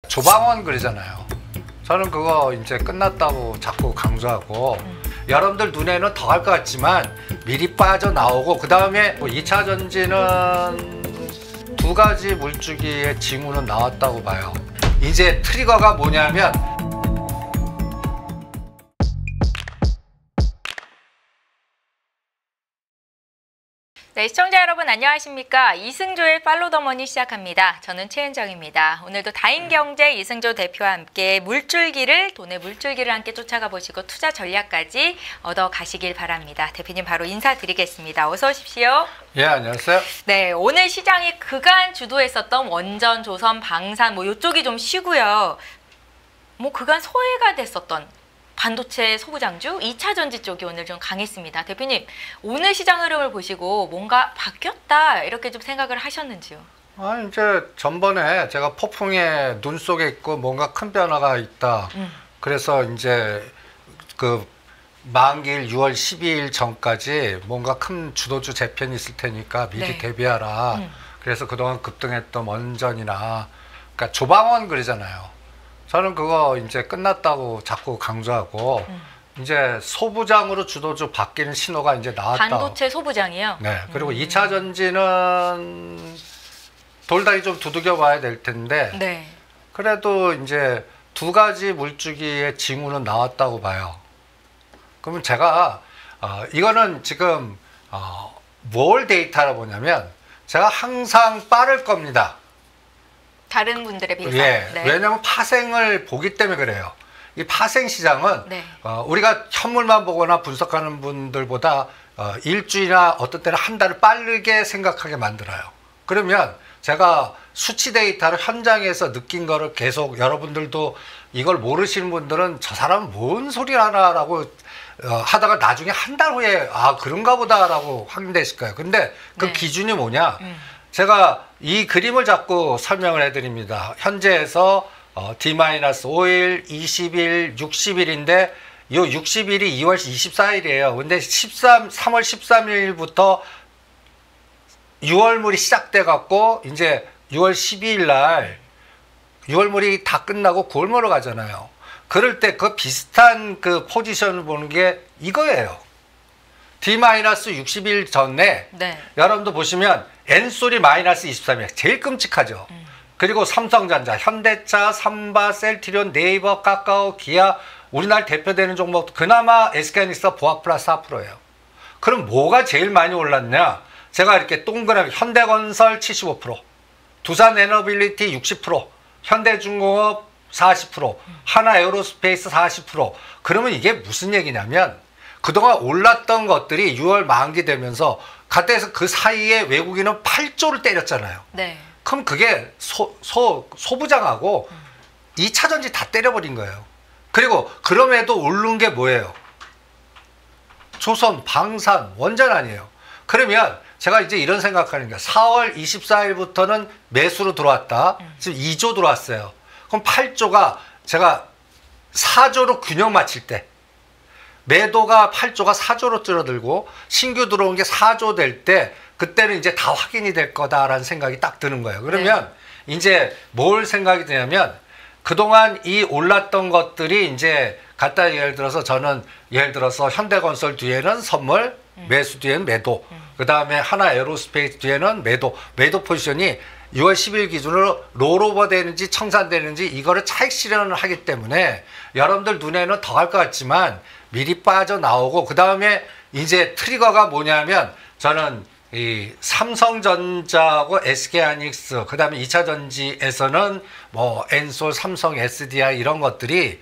조방원 그러잖아요. 저는 그거 이제 끝났다고 자꾸 강조하고 여러분들 눈에는 더 할 것 같지만 미리 빠져나오고 그 다음에 2차 전지는 두 가지 물주기의 징후는 나왔다고 봐요. 이제 트리거가 뭐냐면 네, 시청자 여러분 안녕하십니까? 이승조의 팔로우 더 머니 시작합니다. 저는 최은정입니다. 오늘도 다인경제 이승조 대표와 함께 물줄기를, 돈의 물줄기를 함께 쫓아가 보시고 투자 전략까지 얻어 가시길 바랍니다. 대표님 바로 인사드리겠습니다. 어서 오십시오. 예, 안녕하세요. 네, 오늘 시장이 그간 주도했었던 원전, 조선, 방산 뭐 이쪽이 좀 쉬고요. 뭐 그간 소외가 됐었던 반도체 소부장주 2차 전지 쪽이 오늘 좀 강했습니다. 대표님, 오늘 시장 흐름을 보시고 뭔가 바뀌었다 이렇게 좀 생각을 하셨는지요? 이제 전번에 제가 폭풍의 눈 속에 있고 뭔가 큰 변화가 있다. 그래서 이제 그 만기일 6월 12일 전까지 뭔가 큰 주도주 재편이 있을 테니까 미리 네. 대비하라. 그래서 그동안 급등했던 원전이나 그러니까 조방원 그러잖아요. 저는 그거 이제 끝났다고 자꾸 강조하고 이제 소부장으로 주도주 바뀌는 신호가 이제 나왔다. 반도체 소부장이요? 네. 그리고 2차 전지는 돌다리 좀 두들겨 봐야 될 텐데 네. 그래도 이제 두 가지 물주기의 징후는 나왔다고 봐요. 그러면 제가 이거는 지금 뭘 데이터라 보냐면 제가 항상 빠를 겁니다. 다른 분들에 비해서. 예, 네. 왜냐하면 파생을 보기 때문에 그래요. 이 파생 시장은 네. 우리가 현물만 보거나 분석하는 분들보다 일주일이나 어떤 때는 한 달을 빠르게 생각하게 만들어요. 그러면 제가 수치 데이터를 현장에서 느낀 거를 계속 여러분들도 이걸 모르시는 분들은 저 사람은 뭔 소리 하나라고 하다가 나중에 한 달 후에 그런가 보다라고 확인되실 거예요. 근데 그 네. 기준이 뭐냐? 제가 이 그림을 자꾸 설명을 해드립니다. 현재에서 D-5일, 20일, 60일인데 이 60일이 2월 24일이에요. 근데 3월 13일부터 6월물이 시작돼 갖고 이제 6월 12일 날 6월물이 다 끝나고 9월물로 가잖아요. 그럴 때 그 비슷한 그 포지션을 보는 게 이거예요. D-60일 전에 네. 여러분도 보시면 N솔이 마이너스 23일 제일 끔찍하죠. 그리고 삼성전자, 현대차, 삼바, 셀트리온, 네이버, 카카오, 기아 우리나라 대표되는 종목 그나마 SK하이닉스가 보합 플러스 4%예요. 그럼 뭐가 제일 많이 올랐냐? 제가 이렇게 동그랗게 현대건설 75%, 두산에너빌리티 60%, 현대중공업 40%, 하나에어로스페이스 40%. 그러면 이게 무슨 얘기냐면 그동안 올랐던 것들이 6월 만기 되면서 갔다해서 그 사이에 외국인은 8조를 때렸잖아요. 네. 그럼 그게 소부장하고 2차 전지 다 때려버린 거예요. 그리고 그럼에도 오른 게 뭐예요? 조선, 방산, 원전 아니에요. 그러면 제가 이제 이런 생각하는 거예요. 4월 24일부터는 매수로 들어왔다. 지금 2조 들어왔어요. 그럼 8조가 제가 4조로 균형 맞출 때 매도가 8조가 4조로 줄어들고 신규 들어온 게 4조 될 때 그때는 이제 다 확인이 될 거다라는 생각이 딱 드는 거예요. 그러면 네. 이제 뭘 생각이 드냐면 그동안 이 올랐던 것들이 이제 갖다 예를 들어서 저는 예를 들어서 현대건설 뒤에는 선물, 매수 뒤에는 매도, 그 다음에 하나에어로스페이스 뒤에는 매도 포지션이 6월 10일 기준으로 롤오버 되는지 청산되는지 이거를 차익 실현을 하기 때문에 여러분들 눈에는 더 할 것 같지만 미리 빠져나오고 그 다음에 이제 트리거가 뭐냐면 저는 이 삼성전자하고 SK하이닉스 그 다음에 2차 전지에서는 뭐 엔솔, 삼성, SDI 이런 것들이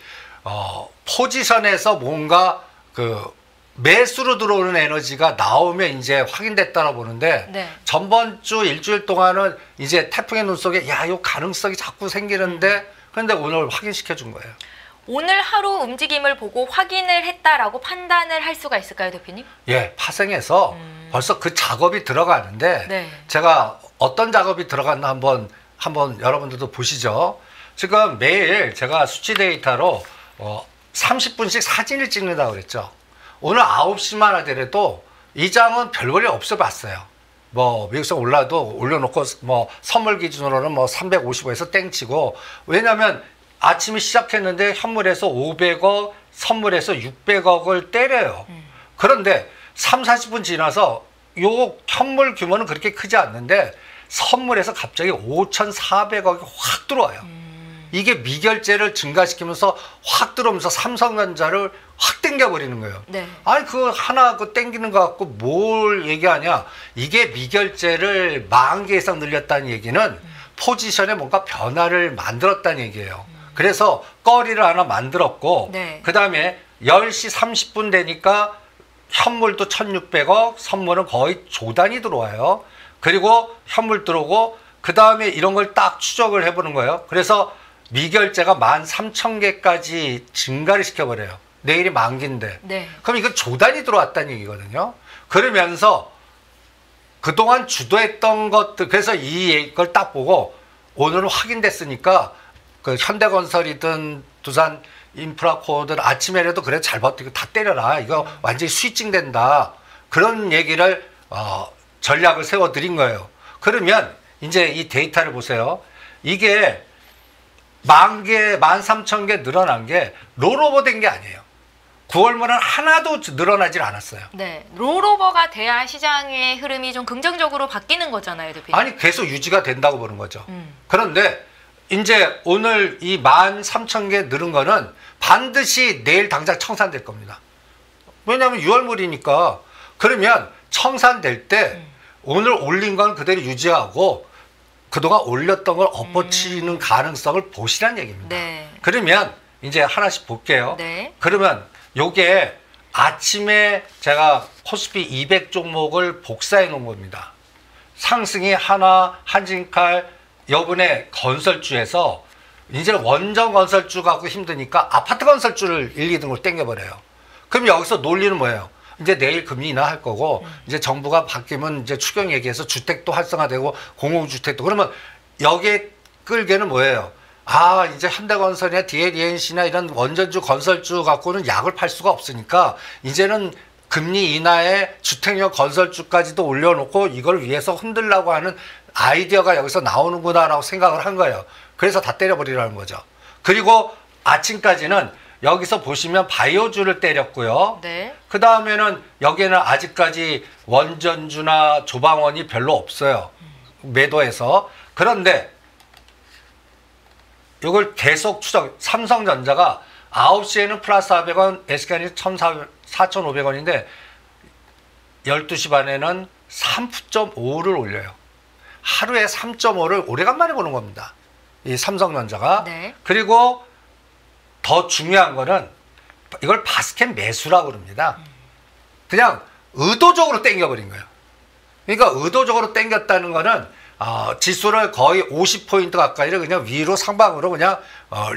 포지션에서 뭔가 그 매수로 들어오는 에너지가 나오면 이제 확인됐다고 보는데 네. 전번 주 일주일 동안은 이제 태풍의 눈 속에 요 가능성이 자꾸 생기는데 그런데 오늘 확인시켜 준 거예요. 오늘 하루 움직임을 보고 확인을 했다라고 판단을 할 수가 있을까요, 대표님? 예, 파생해서 벌써 그 작업이 들어가는데 네. 제가 어떤 작업이 들어갔나 한번 여러분들도 보시죠. 지금 매일 제가 수치 데이터로 30분씩 사진을 찍는다고 그랬죠. 오늘 9시만 하더라도 이 장은 별볼일 없어 봤어요. 뭐 미국성 올라도 올려놓고 뭐 선물 기준으로는 뭐 350에서 땡치고 왜냐하면 아침에 시작했는데 현물에서 500억, 선물에서 600억을 때려요. 그런데 3, 40분 지나서 요 현물 규모는 그렇게 크지 않는데 선물에서 갑자기 5,400억이 확 들어와요. 이게 미결제를 증가시키면서 확 들어오면서 삼성전자를 확 땡겨버리는 거예요. 네. 아니 그 하나 그 땡기는 거 갖고 뭘 얘기하냐. 이게 미결제를 10,000개 이상 늘렸다는 얘기는 포지션에 뭔가 변화를 만들었다는 얘기예요. 그래서 꺼리를 하나 만들었고 네. 그 다음에 10시 30분 되니까 현물도 1,600억, 선물은 거의 조단이 들어와요. 그리고 현물 들어오고 그 다음에 이런 걸 딱 추적을 해보는 거예요. 그래서 미결제가 13,000개까지 증가를 시켜버려요. 내일이 만기인데. 네. 그럼 이건 조단이 들어왔다는 얘기거든요. 그러면서 그동안 주도했던 것들, 그래서 이걸 딱 보고 오늘은 확인됐으니까 그 현대건설이든 두산 인프라코어든 아침에라도 그래 잘 버티고 다 때려라. 이거 완전히 스위칭 된다. 그런 얘기를 전략을 세워드린 거예요. 그러면 이제 이 데이터를 보세요. 이게 10,000개, 13,000개 늘어난 게 롤오버 된 게 아니에요. 9월물은 하나도 늘어나질 않았어요. 네. 롤오버가 돼야 시장의 흐름이 좀 긍정적으로 바뀌는 거잖아요, 대표님. 아니 계속 유지가 된다고 보는 거죠. 그런데 이제 오늘 이 13,000개 늘은 거는 반드시 내일 당장 청산될 겁니다. 왜냐하면 6월물이니까. 그러면 청산될 때 오늘 올린 건 그대로 유지하고 그동안 올렸던 걸 엎어치는 가능성을 보시란 얘기입니다. 네. 그러면 이제 하나씩 볼게요. 네. 그러면 요게 아침에 제가 코스피 200 종목을 복사해 놓은 겁니다. 상승이 하나, 한진칼, 여분의 건설주에서 이제 원전 건설주 갖고 힘드니까 아파트 건설주를 1, 2등으로 땡겨버려요. 그럼 여기서 논리는 뭐예요? 이제 내일 금리 인하할 거고 이제 정부가 바뀌면 이제 추경 얘기해서 주택도 활성화되고 공공주택도 그러면 여기에 끌게는 뭐예요? 아 이제 현대건설이나 DLENC나 이런 원전주 건설주 갖고는 약을 팔 수가 없으니까 이제는 금리 인하에 주택용 건설주까지도 올려놓고 이걸 위해서 흔들려고 하는 아이디어가 여기서 나오는구나라고 생각을 한 거예요. 그래서 다 때려버리라는 거죠. 그리고 아침까지는 여기서 보시면 바이오주를 때렸고요. 네. 그 다음에는 여기에는 아직까지 원전주나 조방원이 별로 없어요. 매도해서. 그런데 이걸 계속 추적. 삼성전자가 9시에는 플러스 400원, SK는 4,500원인데 12시 반에는 3.5를 올려요. 하루에 3.5를 오래간만에 보는 겁니다. 이 삼성전자가. 네. 그리고 더 중요한 거는 이걸 바스켓 매수라고 그럽니다. 그냥 의도적으로 땡겨버린 거예요. 그러니까 의도적으로 땡겼다는 거는 지수를 거의 50포인트 가까이를 그냥 위로 상방으로 그냥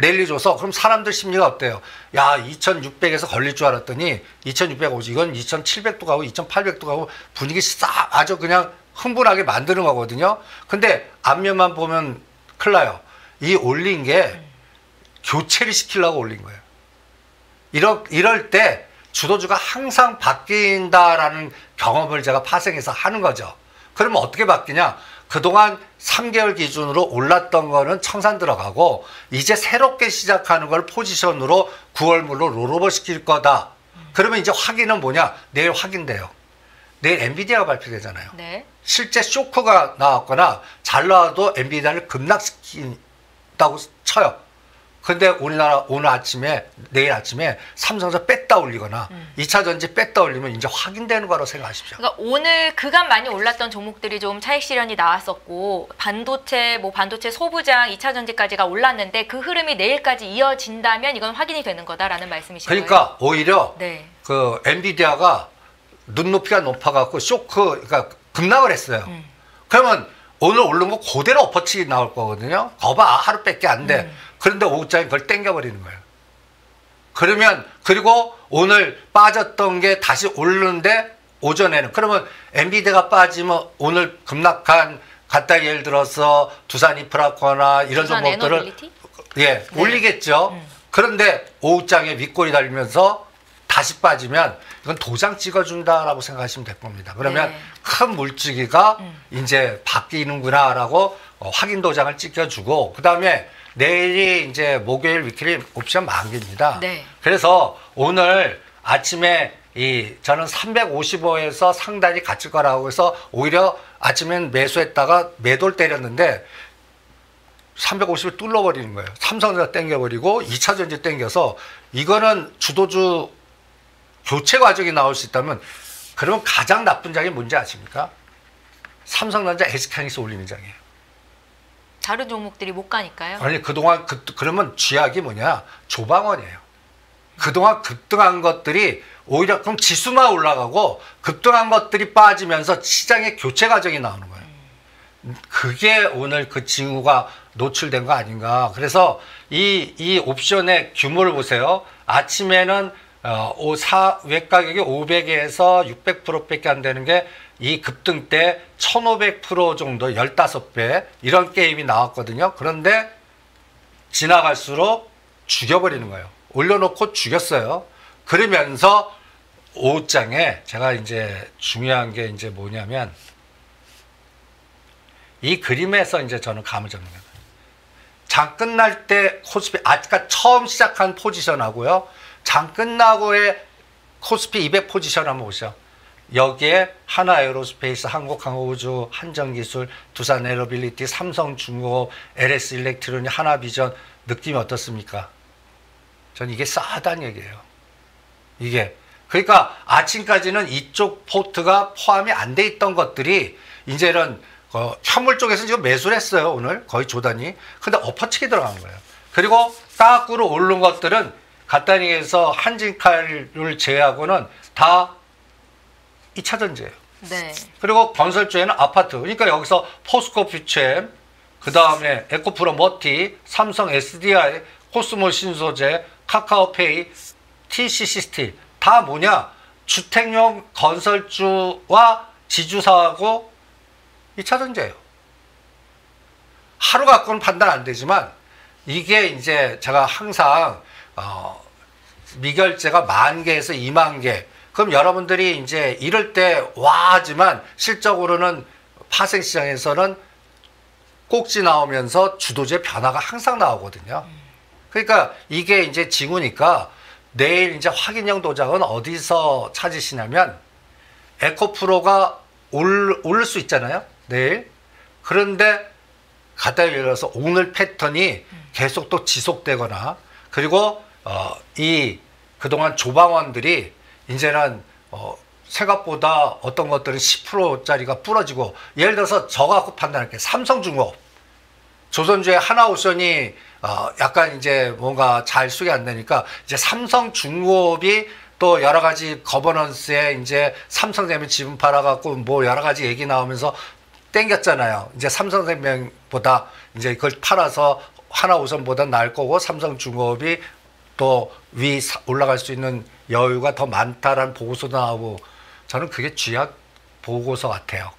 랠리 줘서 그럼 사람들 심리가 어때요? 야 2600에서 걸릴 줄 알았더니 2650 이건 2700도 가고 2800도 가고 분위기 싹 아주 그냥 흥분하게 만드는 거거든요. 근데 앞면만 보면 큰일 나요. 이 올린 게 교체를 시키려고 올린 거예요. 이럴 때 주도주가 항상 바뀐다라는 경험을 제가 파생해서 하는 거죠. 그러면 어떻게 바뀌냐? 그동안 3개월 기준으로 올랐던 거는 청산 들어가고 이제 새롭게 시작하는 걸 포지션으로 9월물로 롤오버 시킬 거다. 그러면 이제 확인은 뭐냐? 내일 확인돼요. 내일 엔비디아가 발표되잖아요. 네. 실제 실제 쇼크가 나왔거나 잘 나와도 엔비디아를 급락시킨다고 쳐요. 근데 우리나라 오늘 아침에 내일 아침에 삼성전자 뺐다 올리거나 2차 전지 뺐다 올리면 이제 확인되는 거라고 생각하십시오. 그러니까 오늘 그간 많이 올랐던 종목들이 좀 차익 실현이 나왔었고 반도체 소부장 2차 전지까지가 올랐는데 그 흐름이 내일까지 이어진다면 이건 확인이 되는 거다라는 말씀이신 거예요. 그러니까 오히려 네. 그 엔비디아가 눈높이가 높아갖고 그러니까 급락을 했어요. 그러면 오늘 오른 거 그대로 엎어치기 나올 거거든요. 거봐 하루밖에 안 돼. 그런데 오후장에 그걸 땡겨버리는 거예요. 그러면 그리고 오늘 빠졌던 게 다시 오르는데 오전에는 그러면 엔비디아가 빠지면 오늘 급락한 갖다 예를 들어서 두산 인프라코어나 이런 두산 종목들을 에너빌리티? 예 네. 올리겠죠. 그런데 오후장에 윗골이 달리면서 다시 빠지면 이건 도장 찍어준다라고 생각하시면 될 겁니다. 그러면 네. 큰 물주기가 이제 바뀌는구나라고 확인 도장을 찍혀주고, 그 다음에 내일이 이제 목요일 위클리 옵션 만기입니다. 네. 그래서 오늘 아침에 저는 355에서 상단이 갇힐 거라고 해서 오히려 아침엔 매수했다가 매도를 때렸는데 350을 뚫어버리는 거예요. 삼성전자 땡겨버리고 2차전지 땡겨서, 이거는 주도주 교체 과정이 나올 수 있다면, 그러면 가장 나쁜 장이 뭔지 아십니까? 삼성전자 SK하이닉스 올리는 장이에요. 다른 종목들이 못 가니까요. 아니, 그동안 그러면 쥐약이 뭐냐? 조방원이에요. 그동안 급등한 것들이 오히려 그럼 지수만 올라가고 급등한 것들이 빠지면서 시장의 교체 과정이 나오는 거예요. 그게 오늘 그 징후가 노출된 거 아닌가. 그래서 이 옵션의 규모를 보세요. 아침에는 외 가격이 500에서 600%밖에 안 되는 게 이 급등 때 1500% 정도, 15배 이런 게임이 나왔거든요. 그런데 지나갈수록 죽여버리는 거예요. 올려놓고 죽였어요. 그러면서 오후장에 제가 이제 중요한 게 이제 뭐냐면, 이 그림에서 이제 저는 감을 잡는 거예요. 장 끝날 때 코스피, 아까 처음 시작한 포지션하고요, 장 끝나고의 코스피 200 포지션 한번 보시죠. 여기에 하나에어로스페이스, 한국항공우주, 한전기술, 두산에어빌리티, 삼성중공업, LS일렉트로닉, 하나비전, 느낌이 어떻습니까? 전 이게 싸다는 얘기예요. 이게. 그러니까 아침까지는 이쪽 포트가 포함이 안 돼 있던 것들이 이제는 현물 쪽에서 지금 매수를 했어요. 오늘 거의 조단이. 근데 엎어치기 들어간 거예요. 그리고 따꾸로 오른 것들은 간단히해서 한진칼을 제외하고는 다 2차전지예요. 네. 그리고 건설주에는 아파트. 그러니까 여기서 포스코 퓨처엠, 그 다음에 에코프로 머티, 삼성 SDI, 코스모 신소재, 카카오페이, TCC 스틸 다 뭐냐? 주택용 건설주와 지주사하고 2차전지예요. 하루 갖고는 판단 안 되지만, 이게 이제 제가 항상 미결제가 10,000개에서 20,000개. 그럼 여러분들이 이제 이럴 때 와 하지만 실적으로는 파생시장에서는 꼭지 나오면서 주도주의 변화가 항상 나오거든요. 그러니까 이게 이제 징후니까, 내일 이제 확인형 도장은 어디서 찾으시냐면, 에코프로가 오를 수 있잖아요, 내일. 그런데 갖다 열어서 오늘 패턴이 계속 또 지속되거나, 그리고 그동안 조방원들이 이제는 생각보다 어떤 것들은 10%짜리가 부러지고, 예를 들어서 저 갖고 판단할게요. 삼성중공업, 조선주의 하나오션이 약간 이제 뭔가 잘 수익이 안 되니까, 이제 삼성중공업이 또 여러 가지 거버넌스에 이제 삼성생명 지분 팔아갖고 뭐 여러 가지 얘기 나오면서 땡겼잖아요. 이제 삼성생명보다 이제 그걸 팔아서 하나오션보다 나을 거고, 삼성중공업이 또 위 올라갈 수 있는 여유가 더 많다라는 보고서도 나오고, 저는 그게 쥐약 보고서 같아요.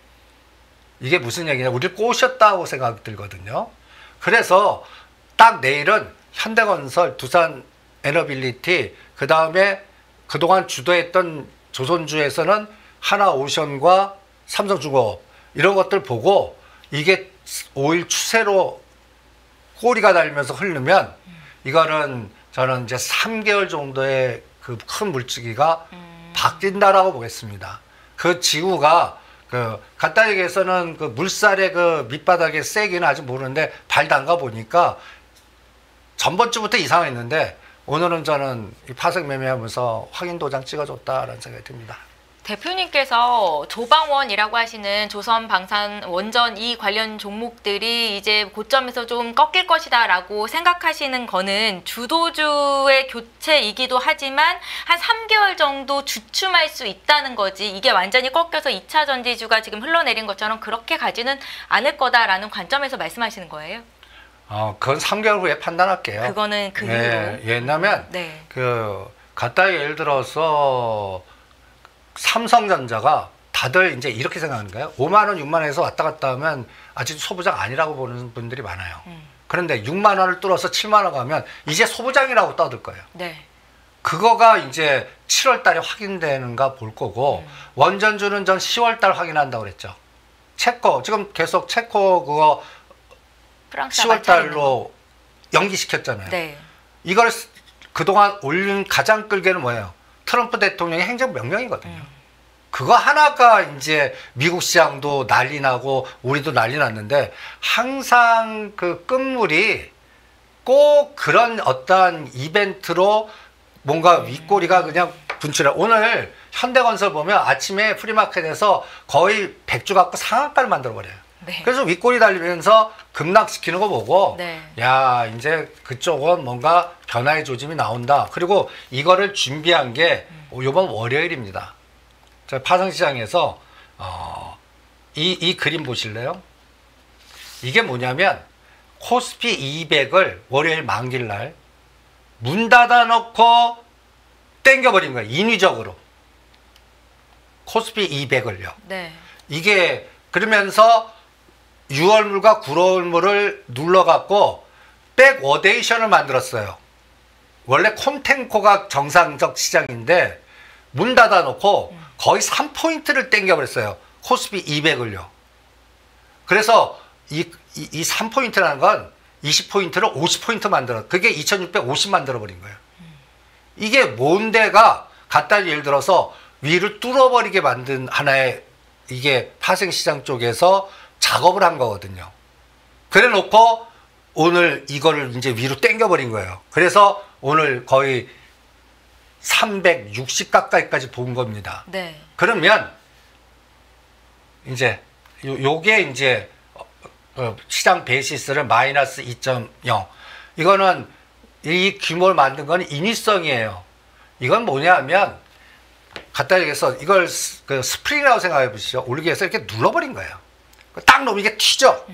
이게 무슨 얘기냐, 우리를 꼬셨다고 생각이 들거든요. 그래서 딱 내일은 현대건설, 두산에너빌리티, 그 다음에 그동안 주도했던 조선주에서는 하나오션과 삼성중공업, 이런 것들 보고, 이게 5일 추세로 꼬리가 달리면서 흐르면, 이거는 저는 이제 3개월 정도의 그 큰 물주기가 바뀐다라고 보겠습니다. 그 지구가 간단히 얘기해서는 그 물살의 그 밑바닥의 세기는 아직 모르는데, 발 담가 보니까 전번주부터 이상했는데, 오늘은 저는 이 파생 매매하면서 확인 도장 찍어줬다라는 생각이 듭니다. 대표님께서 조방원이라고 하시는 조선 방산 원전 이 관련 종목들이 이제 고점에서 좀 꺾일 것이다라고 생각하시는 거는 주도주의 교체이기도 하지만 한 3개월 정도 주춤할 수 있다는 거지, 이게 완전히 꺾여서 2차 전지주가 지금 흘러내린 것처럼 그렇게 가지는 않을 거다라는 관점에서 말씀하시는 거예요? 그건 3개월 후에 판단할게요. 그거는 그 이후로. 네, 왜냐면 네. 간단히 예를 들어서 삼성전자가 다들 이제 이렇게 생각하는 거예요. 5만 원, 6만 원에서 왔다 갔다 하면 아직 소부장 아니라고 보는 분들이 많아요. 그런데 6만 원을 뚫어서 7만 원 가면 이제 소부장이라고 떠들 거예요. 네. 그거가 이제 7월 달에 확인되는가 볼 거고 원전주는 전 10월 달 확인한다고 그랬죠. 체코 지금 계속 체코 그거 프랑스 10월 달로 연기시켰잖아요. 네. 이걸 그동안 올린 가장 끌게는 뭐예요? 트럼프 대통령의 행정명령이거든요. 그거 하나가 이제 미국 시장도 난리 나고 우리도 난리 났는데 항상 그 끝물이 꼭 그런 어떠한 이벤트로 뭔가 윗꼬리가 그냥 분출해. 오늘 현대건설 보면 아침에 프리마켓에서 거의 100주 갖고 상한가를 만들어버려요. 네. 그래서 윗꼬리 달리면서 급락시키는 거 보고 네. 야 이제 그쪽은 뭔가 변화의 조짐이 나온다. 그리고 이거를 준비한 게 이번 월요일입니다. 저 파생시장에서 이 그림 보실래요? 이게 뭐냐면 코스피 200을 월요일 만기날 문 닫아놓고 땡겨버린 거예요. 인위적으로. 코스피 200을요. 네. 이게 그러면서 6월물과 9월물을 눌러갖고 백워데이션을 만들었어요. 원래 콘텐코가 정상적 시장인데 문 닫아놓고 거의 3포인트를 땡겨버렸어요. 코스피 200을요. 그래서 이 3포인트라는 건 20포인트를 50포인트 만들어. 그게 2650 만들어버린 거예요. 이게 뭔데가 갖다 예를 들어서 위를 뚫어버리게 만든 하나의 이게 파생시장 쪽에서 작업을 한 거거든요. 그래 놓고 오늘 이거를 이제 위로 당겨버린 거예요. 그래서 오늘 거의 360 가까이까지 본 겁니다. 네. 그러면 이제 요게 이제 시장 베이시스를 마이너스 2.0 이거는 이 규모를 만든 건 인위성이에요. 이건 뭐냐면 갖다 얘기해서 이걸 그 스프링이라고 생각해 보시죠. 올리기 위해서 이렇게 눌러버린 거예요. 딱 놓으면 이게 튀죠.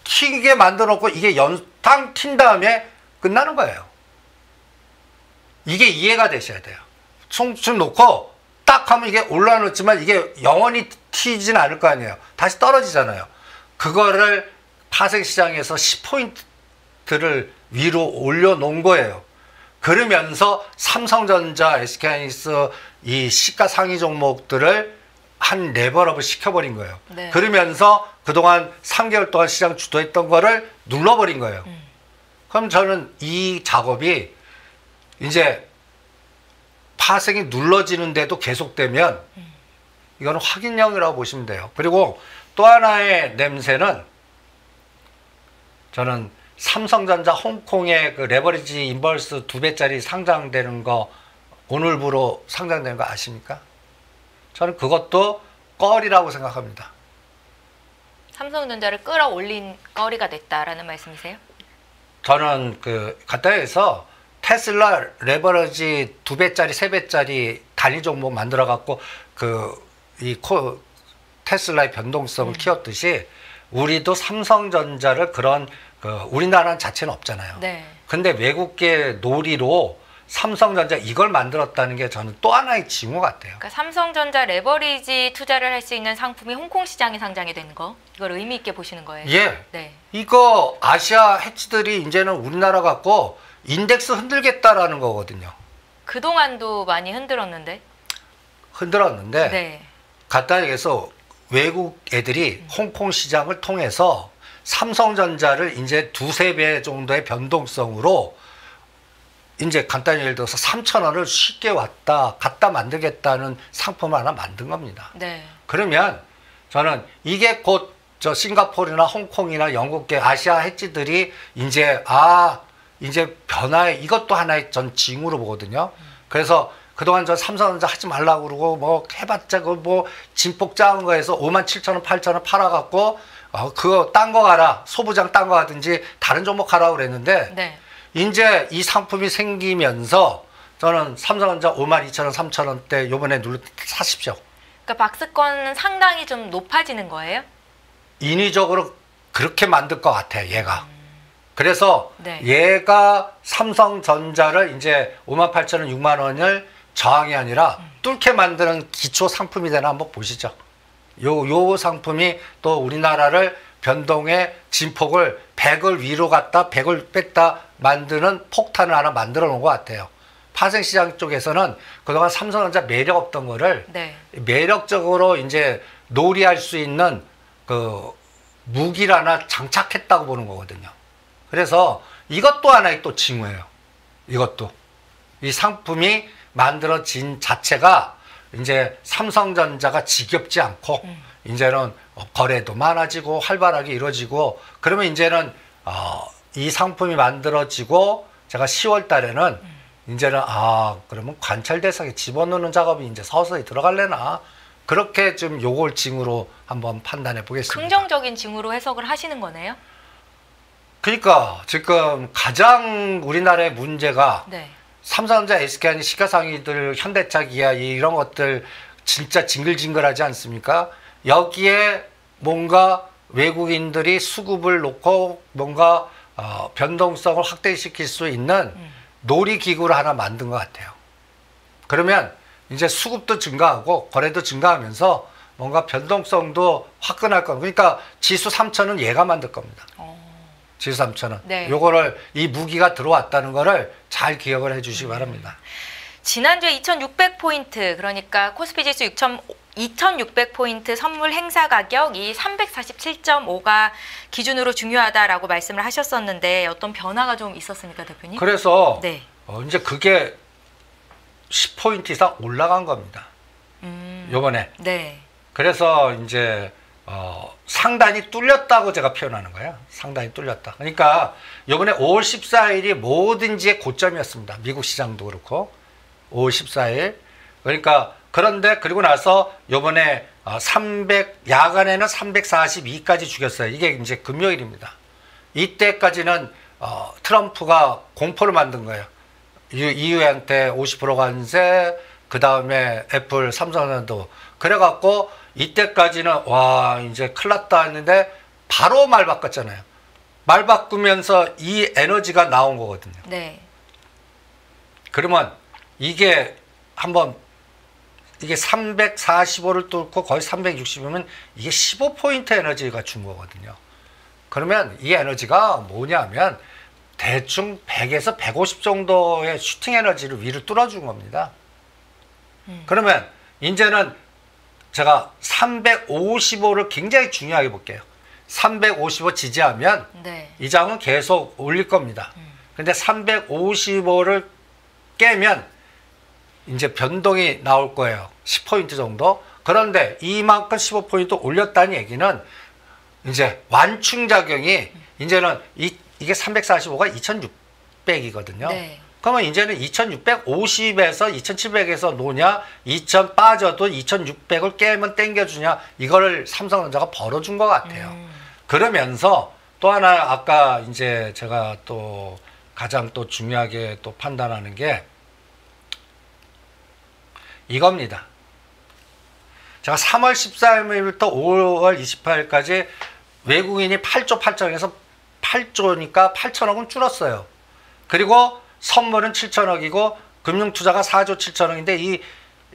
튀게 만들어 놓고 이게 연탕 튄 다음에 끝나는 거예요. 이게 이해가 되셔야 돼요. 총 놓고 딱 하면 이게 올라놓지만 이게 영원히 튀진 않을 거 아니에요. 다시 떨어지잖아요. 그거를 파생시장에서 10포인트를 위로 올려놓은 거예요. 그러면서 삼성전자, SK하이닉스 이 시가 상위 종목들을 한 레벨업을 시켜버린 거예요. 네. 그러면서 그동안 3개월 동안 시장 주도했던 거를 눌러버린 거예요. 그럼 저는 이 작업이 이제 파생이 눌러지는데도 계속되면 이거는 확인형이라고 보시면 돼요. 그리고 또 하나의 냄새는 저는 삼성전자 홍콩의 그 레버리지 인버스 2배짜리 상장되는 거 오늘부로 상장되는 거 아십니까? 저는 그것도 껄이라고 생각합니다. 삼성전자를 끌어올린 거리가 됐다라는 말씀이세요? 저는 그 간단해서 테슬라 레버리지 2배짜리 3배짜리 단위 종목 만들어 갖고 테슬라의 변동성을 키웠듯이 우리도 삼성전자를 그런 우리나라 자체는 없잖아요. 네. 근데 외국계 놀이로 삼성전자 이걸 만들었다는 게 저는 또 하나의 징후 같아요. 그러니까 삼성전자 레버리지 투자를 할 수 있는 상품이 홍콩 시장에 상장이 되는 거, 이걸 의미 있게 보시는 거예요. 예. 네. 이거 아시아 해치들이 이제는 우리나라 갖고 인덱스 흔들겠다라는 거거든요. 그동안도 많이 흔들었는데. 흔들었는데 네. 간단히 얘기해서 외국 애들이 홍콩 시장을 통해서 삼성전자를 이제 2~3배 정도의 변동성으로 이제 간단히 예를 들어서 3,000원을 쉽게 갖다 만들겠다는 상품을 하나 만든 겁니다. 네. 그러면 저는 이게 곧 저 싱가포르나 홍콩이나 영국계 아시아 해지들이 이제 이제 변화의 이것도 하나의 전 징후로 보거든요. 그래서 그동안 저 삼성전자 하지 말라고 그러고 뭐 해봤자 뭐 진폭 작은 거에서 57,000원, 8,000원 팔아갖고 그거 딴 거 가라. 소부장 딴 거 하든지 다른 종목 하라고 그랬는데 네. 이제 이 상품이 생기면서 저는 삼성전자 52,000원, 3,000원대 요번에 사십시오. 그러니까 박스권은 상당히 좀 높아지는 거예요? 인위적으로 그렇게 만들 것 같아, 얘가. 그래서 네. 얘가 삼성전자를 이제 58,000원, 6만 원을 저항이 아니라 뚫게 만드는 기초 상품이 되나 한번 보시죠. 요 상품이 또 우리나라를 변동의 진폭을 100을 위로 갔다 100을 뺐다 만드는 폭탄을 하나 만들어 놓은 것 같아요. 파생시장 쪽에서는 그동안 삼성전자 매력 없던 거를 네. 매력적으로 이제 놀이할 수 있는 그 무기를 하나 장착했다고 보는 거거든요. 그래서 이것도 하나의 또 징후예요. 이것도. 이 상품이 만들어진 자체가 이제 삼성전자가 지겹지 않고 이제는 거래도 많아지고 활발하게 이루어지고 그러면 이제는 이 상품이 만들어지고 제가 10월 달에는 이제는 그러면 관찰 대상에 집어넣는 작업이 이제 서서히 들어갈래나 그렇게 좀 요걸 징후로 한번 판단해 보겠습니다. 긍정적인 징후로 해석을 하시는 거네요. 그러니까 지금 가장 우리나라의 문제가 네. 삼성전자, SK하니 시가상위들, 현대차, 기아 이런 것들 진짜 징글징글하지 않습니까? 여기에 뭔가 외국인들이 수급을 놓고 뭔가 변동성을 확대시킬 수 있는 놀이기구를 하나 만든 것 같아요. 그러면 이제 수급도 증가하고 거래도 증가하면서 뭔가 변동성도 화끈할 겁니다. 그러니까 지수 3천은 얘가 만들 겁니다. 지수 3천은. 네. 요거를 이 무기가 들어왔다는 거를 잘 기억을 해 주시기 바랍니다. 지난주에 2600포인트 그러니까 코스피지수 2600포인트 선물 행사 가격이 347.5가 기준으로 중요하다라고 말씀을 하셨었는데 어떤 변화가 좀 있었습니까, 대표님? 그래서 네. 이제 그게 10포인트 이상 올라간 겁니다. 요번에. 네. 그래서 이제 상단이 뚫렸다고 제가 표현하는 거예요. 상단이 뚫렸다. 그러니까 요번에 5월 14일이 뭐든지의 고점이었습니다. 미국 시장도 그렇고 5월 14일. 그러니까 그런데 그리고 나서 요번에 야간에는 342까지 죽였어요. 이게 이제 금요일입니다. 이때까지는 트럼프가 공포를 만든 거예요. EU한테 50% 관세, 그 다음에 애플, 삼성전자도 그래갖고 이때까지는 와 이제 큰일 났다 했는데 바로 말 바꿨잖아요. 말 바꾸면서 이 에너지가 나온 거거든요. 네. 그러면 이게 한번 이게 345를 뚫고 거의 360이면 이게 15포인트 에너지가 준 거거든요. 그러면 이 에너지가 뭐냐면 대충 100에서 150 정도의 슈팅 에너지를 위를 뚫어준 겁니다. 그러면 이제는 제가 355를 굉장히 중요하게 볼게요. 355 지지하면 네. 이 장은 계속 올릴 겁니다. 근데 355를 깨면 이제 변동이 나올 거예요. 10포인트 정도. 그런데 이만큼 15포인트 올렸다는 얘기는 이제 완충작용이 이제는 이게 345가 2600이거든요. 네. 그러면 이제는 2650에서 2700에서 노냐, 2000 빠져도 2600을 깨면 땡겨주냐, 이거를 삼성전자가 벌어준 것 같아요. 그러면서 또 하나 아까 이제 제가 또 가장 또 중요하게 또 판단하는 게 이겁니다. 제가 3월 14일부터 5월 28일까지 외국인이 8조 8천에서 8조니까 8천억은 줄었어요. 그리고 선물은 7천억이고 금융투자가 4조 7천억인데 이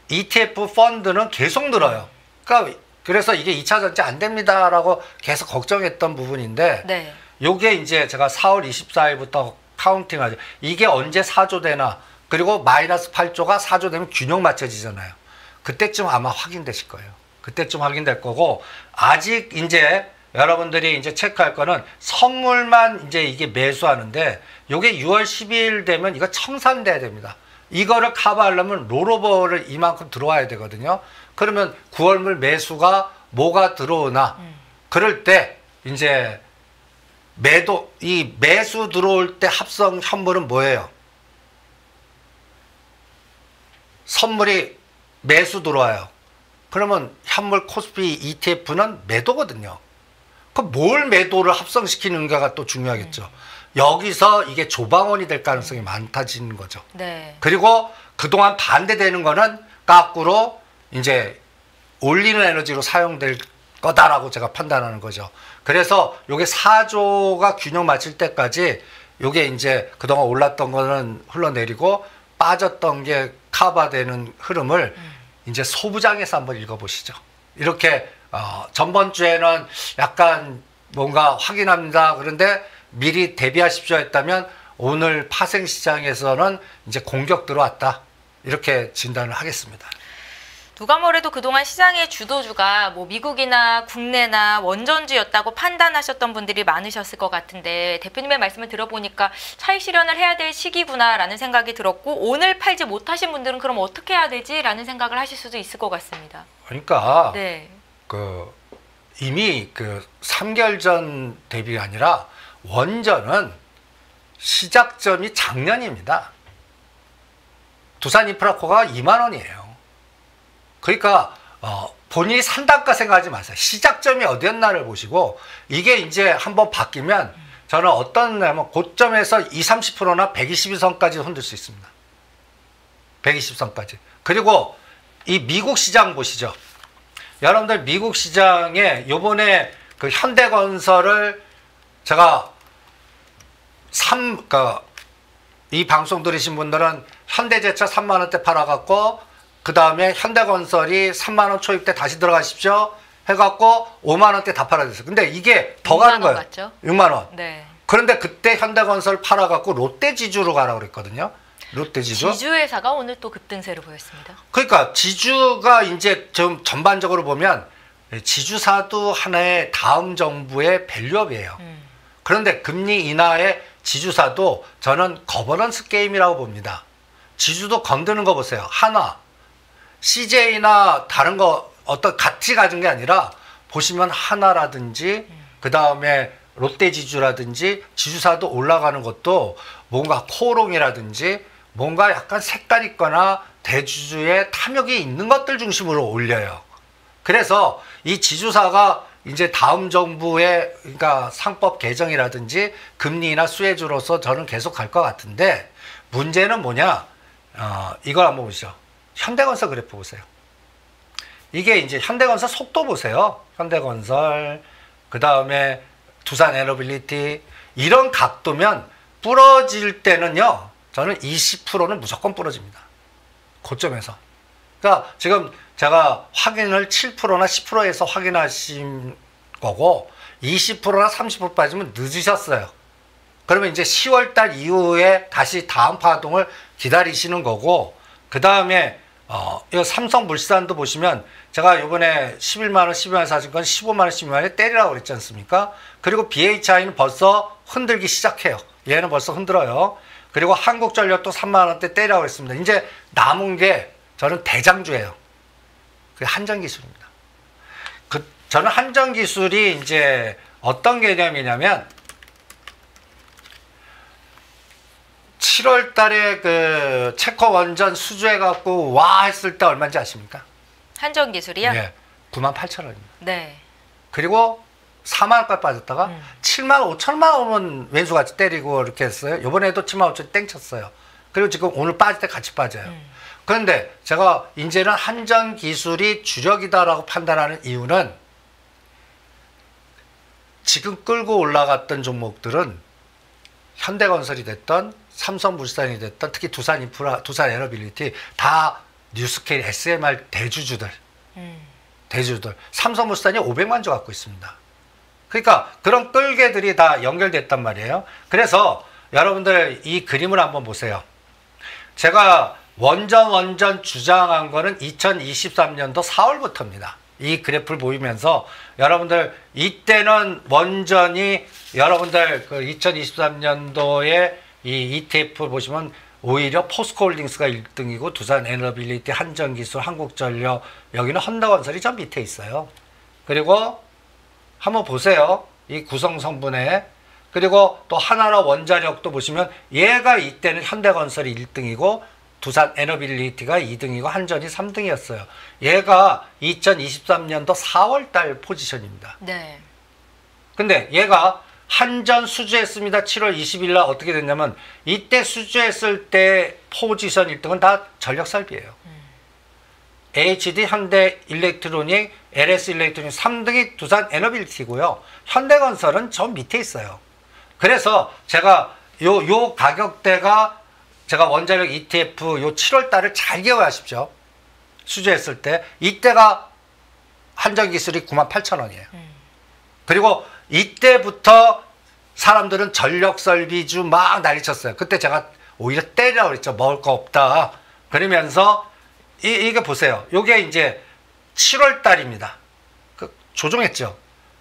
ETF 펀드는 계속 늘어요. 그러니까 그래서 이게 2차 전지 안 됩니다라고 계속 걱정했던 부분인데 네. 요게 이제 제가 4월 24일부터 카운팅하죠. 이게 언제 4조 되나? 그리고 마이너스 8조가 4조 되면 균형 맞춰지잖아요. 그때쯤 아마 확인되실 거예요. 그때쯤 확인될 거고 아직 이제 여러분들이 이제 체크할 거는 선물만 이제 이게 매수하는데 요게 6월 12일 되면 이거 청산돼야 됩니다. 이거를 커버하려면 롤오버를 이만큼 들어와야 되거든요. 그러면 9월물 매수가 뭐가 들어오나 그럴 때 이제 이 매수 들어올 때 합성 현물은 뭐예요? 선물이 매수 들어와요. 그러면 현물 코스피 ETF는 매도거든요. 그럼 뭘 매도를 합성시키는가가 또 중요하겠죠. 여기서 이게 조방원이 될 가능성이 많다지는 거죠. 네. 그리고 그동안 반대되는 거는 거꾸로 이제 올리는 에너지로 사용될 거다라고 제가 판단하는 거죠. 그래서 요게 4조가 균형 맞출 때까지 요게 이제 그동안 올랐던 거는 흘러내리고 빠졌던 게 커버되는 흐름을 이제 소부장에서 한번 읽어보시죠. 이렇게 전번 주에는 약간 뭔가 확인합니다. 그런데 미리 대비하십시오 했다면 오늘 파생 시장에서는 이제 공격 들어왔다. 이렇게 진단을 하겠습니다. 누가 뭐래도 그동안 시장의 주도주가 뭐 미국이나 국내나 원전주였다고 판단하셨던 분들이 많으셨을 것 같은데 대표님의 말씀을 들어보니까 차익 실현을 해야 될 시기구나라는 생각이 들었고 오늘 팔지 못하신 분들은 그럼 어떻게 해야 되지라는 생각을 하실 수도 있을 것 같습니다. 그러니까 네. 이미 3개월 전 대비가 아니라 원전은 시작점이 작년입니다. 두산 인프라코가 2만 원이에요. 그러니까 본인이 산단가 생각하지 마세요. 시작점이 어디였나를 보시고 이게 이제 한번 바뀌면 저는 어떤 고점에서 20, 30%나 122선까지 흔들 수 있습니다. 120선까지. 그리고 이 미국 시장 보시죠. 여러분들 미국 시장에 요번에 그 현대건설을 제가 이 방송 들으신 분들은 현대제철 3만 원대 팔아갖고 그 다음에 현대건설이 3만 원 초입 때 다시 들어가십시오 해갖고 5만 원대 다 팔아줬어요. 근데 이게 더 가는 거예요. 맞죠? 6만 원. 네. 그런데 그때 현대건설 팔아갖고 롯데지주로 가라고 그랬거든요. 롯데지주. 지주회사가 오늘 또 급등세를 보였습니다. 그러니까 지주가 이제 좀 전반적으로 보면 지주사도 하나의 다음 정부의 밸류업이에요. 그런데 금리 인하의 지주사도 저는 거버넌스 게임이라고 봅니다. 지주도 건드는 거 보세요. 한화, CJ나 다른 거 어떤 같이 가진 게 아니라 보시면 한화라든지 그 다음에 롯데지주라든지 지주사도 올라가는 것도 뭔가 코오롱이라든지 뭔가 약간 색깔 있거나 대주주의 탐욕이 있는 것들 중심으로 올려요. 그래서 이 지주사가 이제 다음 정부의 그러니까 상법 개정이라든지 금리나 수혜주로서 저는 계속 갈 것 같은데 문제는 뭐냐? 이걸 한번 보시죠. 현대건설 그래프 보세요. 이게 이제 현대건설 속도 보세요. 현대건설, 그 다음에 두산 에너빌리티 이런 각도면 부러질 때는요. 저는 20%는 무조건 부러집니다. 고점에서. 그러니까 지금 제가 확인을 7%나 10%에서 확인하신 거고 20%나 30% 빠지면 늦으셨어요. 그러면 이제 10월달 이후에 다시 다음 파동을 기다리시는 거고 그 다음에 이 삼성물산도 보시면 제가 이번에 11만 원, 12만 원 사신 건 15만 원, 12만 원에 때리라고 그랬지 않습니까? 그리고 BHI는 벌써 흔들기 시작해요. 얘는 벌써 흔들어요. 그리고 한국전력도 3만 원대 때리라고 그랬습니다. 이제 남은 게 저는 대장주예요. 그게 한전기술입니다. 저는 한전기술이 이제 어떤 개념이냐면 7월 달에 그 체코 원전 수주해갖고 와 했을 때 얼마인지 아십니까? 한전기술이요? 네. 98,000원입니다. 네. 그리고 4만 원까지 빠졌다가 7만 5천만 원은 왼수같이 때리고 이렇게 했어요. 이번에도 7만 5천 땡쳤어요. 그리고 지금 오늘 빠질 때 같이 빠져요. 그런데 제가 이제는 한전기술이 주력이다라고 판단하는 이유는 지금 끌고 올라갔던 종목들은 현대건설이 됐던 삼성물산이 됐던 특히 두산인프라, 두산에너빌리티 다 뉴스케일 SMR 대주주들. 삼성물산이 500만 주 갖고 있습니다. 그러니까 그런 끌개들이 다 연결됐단 말이에요. 그래서 여러분들 이 그림을 한번 보세요. 제가 원전 주장한 거는 2023년도 4월부터입니다. 이 그래프를 보이면서 여러분들 이때는 원전이 여러분들 그 2023년도에 이 ETF 보시면 오히려 포스코홀딩스가 1등이고 두산에너빌리티, 한전기술, 한국전력 여기는 현대건설이 저 밑에 있어요. 그리고 한번 보세요. 이 구성성분에 그리고 또 하나라 원자력도 보시면 얘가 이때는 현대건설이 1등이고 두산에너빌리티가 2등이고 한전이 3등이었어요. 얘가 2023년도 4월달 포지션입니다. 네. 근데 얘가 한전 수주했습니다. 7월 20일 날 어떻게 됐냐면 이때 수주했을 때 포지션 1등은 다 전력설비예요. HD, 현대일렉트로닉, LS일렉트로닉 3등이 두산에너빌리티고요. 현대건설은 저 밑에 있어요. 그래서 제가 요 가격대가 제가 원자력 ETF 요 7월 달을 잘 기억하십시오. 수주했을 때 이때가 한전기술이 98,000원이에요. 그리고 이때부터 사람들은 전력설비주 막 난리쳤어요. 그때 제가 오히려 때리라고 그랬죠. 먹을 거 없다. 그러면서 이게 보세요. 요게 이제 7월 달입니다. 조정했죠.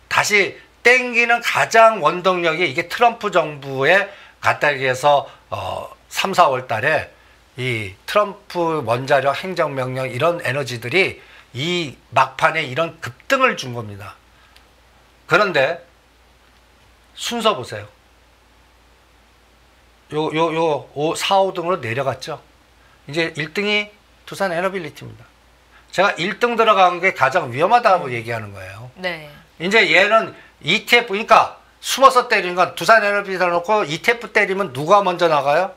다시 땡기는 가장 원동력이 이게 트럼프 정부의 갖다 위해서 3, 4월 달에 이 트럼프 원자력 행정명령 이런 에너지들이 이 막판에 이런 급등을 준 겁니다. 그런데 순서 보세요. 4, 5등으로 내려갔죠. 이제 1등이 두산 에너빌리티입니다. 제가 1등 들어간 게 가장 위험하다고 얘기하는 거예요. 네. 이제 얘는 ETF, 그러니까 숨어서 때리는 건 두산 에너빌리티 놓고 ETF 때리면 누가 먼저 나가요?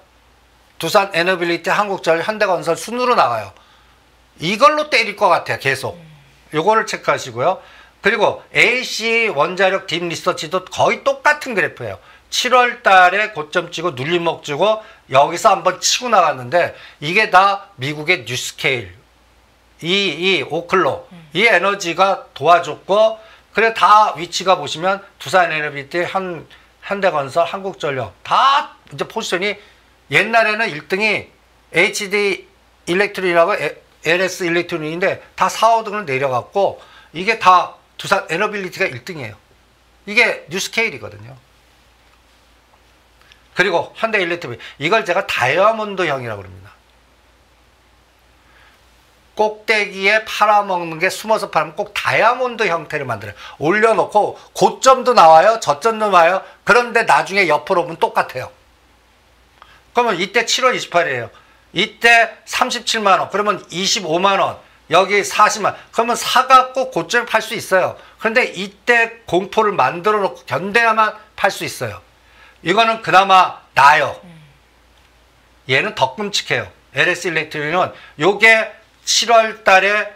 두산 에너빌리티, 한국전력, 현대건설 순으로 나가요. 이걸로 때릴 것 같아요. 계속. 요거를 체크하시고요. 그리고 AC 원자력 딥 리서치도 거의 똑같은 그래프예요. 7월 달에 고점 찍고 눌림목 주고 여기서 한번 치고 나갔는데 이게 다 미국의 뉴스케일, 이 오클로, 이 에너지가 도와줬고, 그래 다 위치가 보시면 두산 에너빌리티, 현대건설, 한국전력 다 이제 포지션이 옛날에는 1등이 HD 일렉트론이라고 LS 일렉트론인데 다 4, 5등을 내려갔고 이게 다 두산 에너빌리티가 1등이에요. 이게 뉴스케일이거든요. 그리고 현대 일렉트론 이걸 제가 다이아몬드형이라고 그럽니다. 꼭대기에 팔아먹는 게 숨어서 팔면 꼭 다이아몬드 형태를 만들어요. 올려놓고 고점도 나와요. 저점도 나와요. 그런데 나중에 옆으로 보면 똑같아요. 그러면 이때 7월 28일이에요. 이때 37만원. 그러면 25만원. 여기 40만. 그러면 사갖고 고점에 팔 수 있어요. 그런데 이때 공포를 만들어 놓고 견뎌야만 팔 수 있어요. 이거는 그나마 나아요. 얘는 더 끔찍해요. LS 일렉트릭은 요게 7월 달에